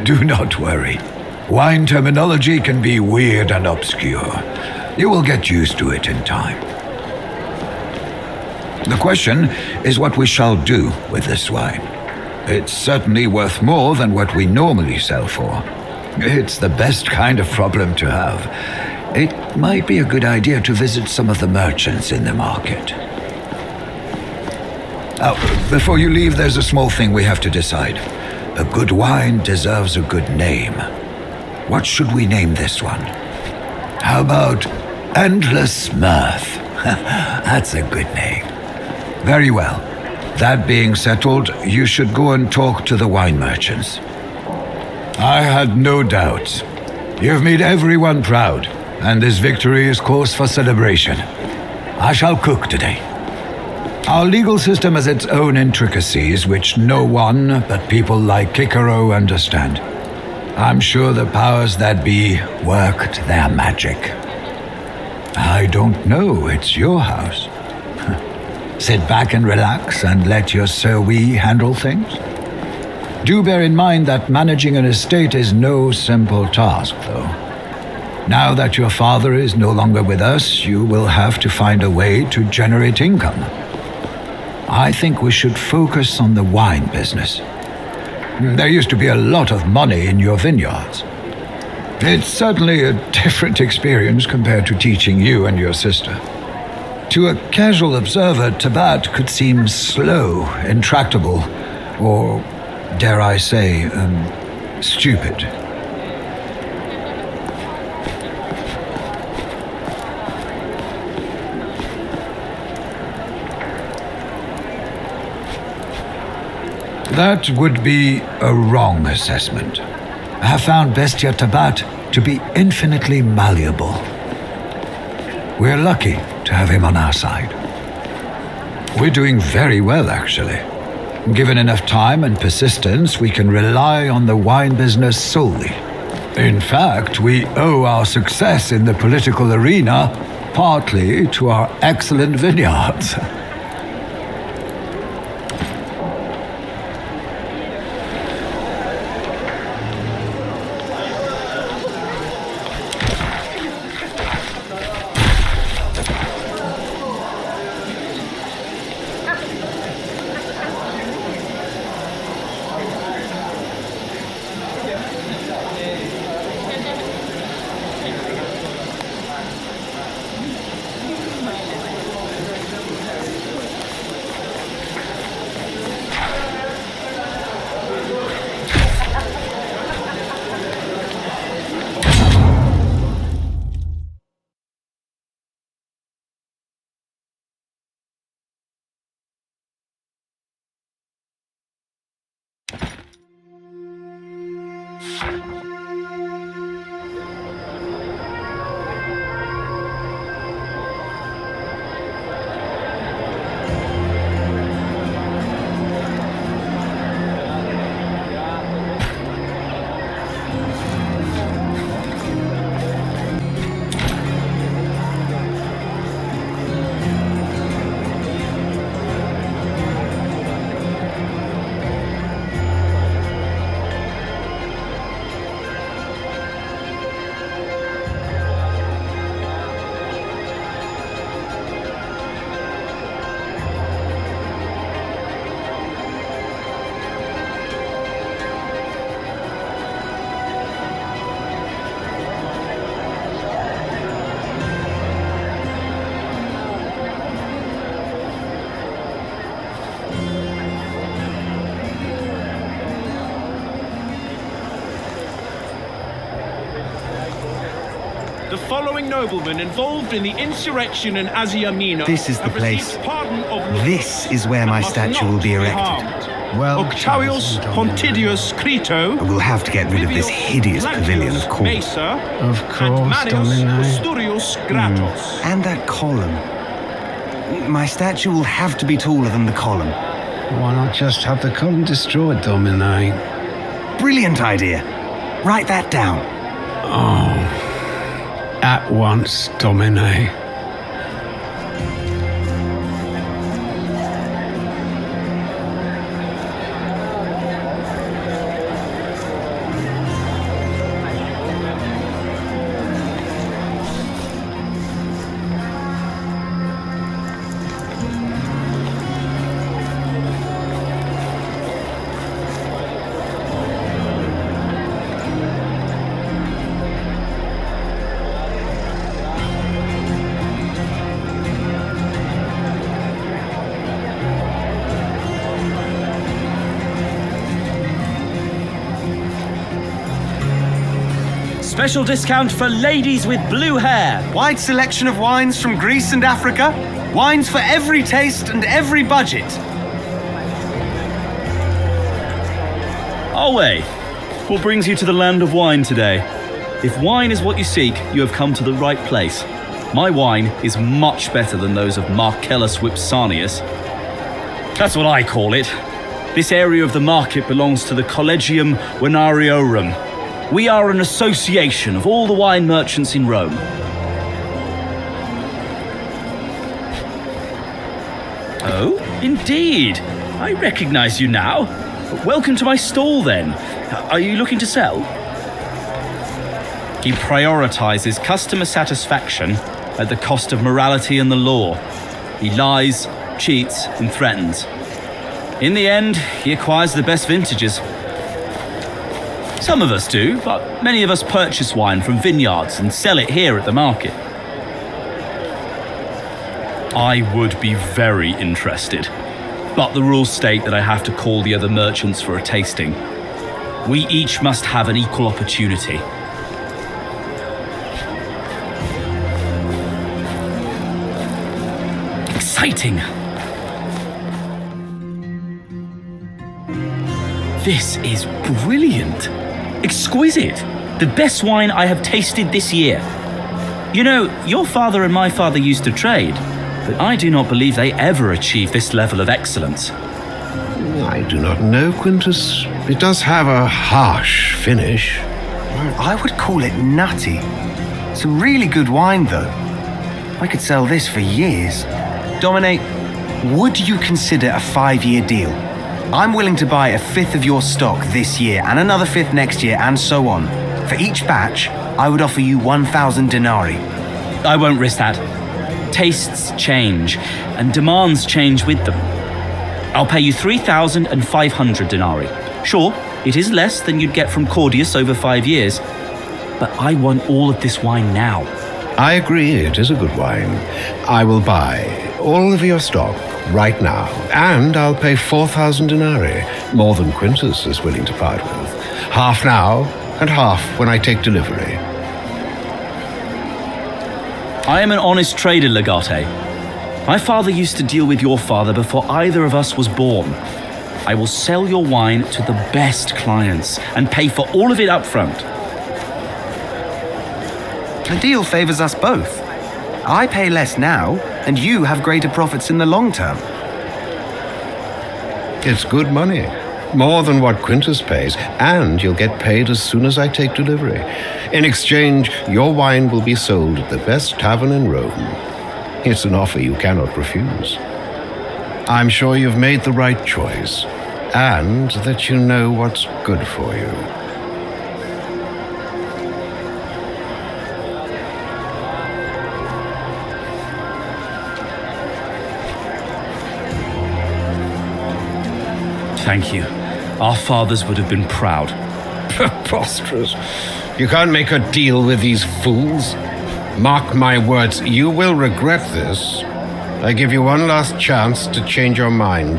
Do not worry. Wine terminology can be weird and obscure. You will get used to it in time. The question is what we shall do with this wine. It's certainly worth more than what we normally sell for. It's the best kind of problem to have. It might be a good idea to visit some of the merchants in the market. Oh, before you leave, there's a small thing we have to decide. A good wine deserves a good name. What should we name this one? How about Endless Mirth? That's a good name. Very well. That being settled, you should go and talk to the wine merchants. I had no doubts. You've made everyone proud, and this victory is cause for celebration. I shall cook today. Our legal system has its own intricacies, which no one but people like Kikaro understand. I'm sure the powers that be worked their magic. I don't know, it's your house. Sit back and relax and let your Sir Wee handle things. Do bear in mind that managing an estate is no simple task, though. Now that your father is no longer with us, you will have to find a way to generate income. I think we should focus on the wine business. There used to be a lot of money in your vineyards. It's certainly a different experience compared to teaching you and your sister. To a casual observer, Tabat could seem slow, intractable, or, dare I say, stupid. That would be a wrong assessment. I have found Bestia Tabat to be infinitely malleable. We're lucky to have him on our side. We're doing very well, actually. Given enough time and persistence, we can rely on the wine business solely. In fact, we owe our success in the political arena partly to our excellent vineyards. following noblemen involved in the insurrection in Asia Minor. This is the have place. received pardon of This is where my must statue not will be erected. harmed. Well, Octavius Pontidius Crito. We'll have to get rid of this hideous pavilion, of course. Mesa, Of and course, Marius Domine. Asturius Gratos. And that column. My statue will have to be taller than the column. Why not just have the column destroyed, Domine? Brilliant idea. Write that down. Oh. At once, Domine. Special discount for ladies with blue hair. Wide selection of wines from Greece and Africa. Wines for every taste and every budget. Alway, what brings you to the land of wine today? If wine is what you seek, you have come to the right place. My wine is much better than those of Marcellus Vipsanius. That's what I call it. This area of the market belongs to the Collegium Venariorum. We are an association of all the wine merchants in Rome. Oh, indeed. I recognize you now. Welcome to my stall, then. Are you looking to sell? He prioritizes customer satisfaction at the cost of morality and the law. He lies, cheats, and threatens. In the end, he acquires the best vintages. Some of us do, but many of us purchase wine from vineyards and sell it here at the market. I would be very interested, but the rules state that I have to call the other merchants for a tasting. We each must have an equal opportunity. Exciting! This is brilliant! Exquisite! The best wine I have tasted this year. You know, your father and my father used to trade, but I do not believe they ever achieved this level of excellence. I do not know, Quintus. It does have a harsh finish. I would call it nutty. Some really good wine, though. I could sell this for years. Domine, would you consider a 5-year deal? I'm willing to buy a 5th of your stock this year and another 5th next year and so on. For each batch, I would offer you 1,000 denarii. I won't risk that. Tastes change, and demands change with them. I'll pay you 3,500 denarii. Sure, it is less than you'd get from Claudius over 5 years, but I want all of this wine now. I agree, it is a good wine. I will buy all of your stock right now, and I'll pay 4,000 denarii, more than Quintus is willing to part with. Half now, and half when I take delivery. I am an honest trader, Legate. My father used to deal with your father before either of us was born. I will sell your wine to the best clients and pay for all of it up front. The deal favors us both. I pay less now, and you have greater profits in the long term. It's good money. More than what Quintus pays, and you'll get paid as soon as I take delivery. In exchange, your wine will be sold at the best tavern in Rome. It's an offer you cannot refuse. I'm sure you've made the right choice, and that you know what's good for you. Thank you. Our fathers would have been proud. Preposterous. You can't make a deal with these fools. Mark my words, you will regret this. I give you one last chance to change your mind.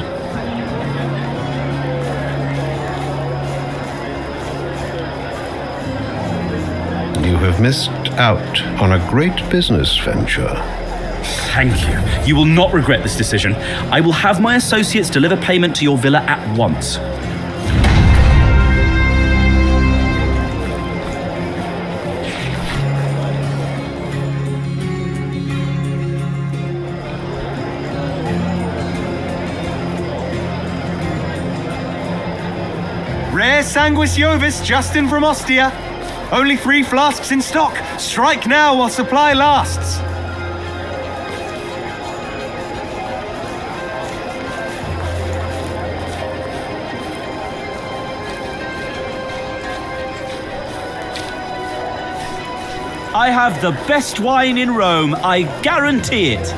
You have missed out on a great business venture. Thank you. You will not regret this decision. I will have my associates deliver payment to your villa at once. Rare Sanguis Jovis just in from Ostia. Only 3 flasks in stock. Strike now while supply lasts. I have the best wine in Rome, I guarantee it.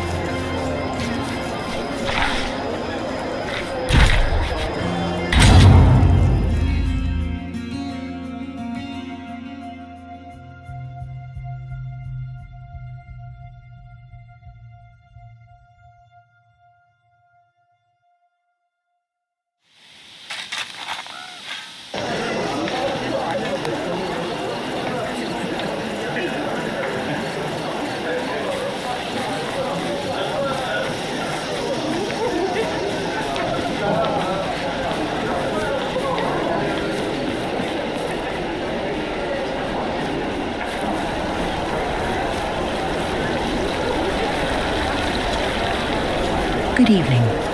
Good evening.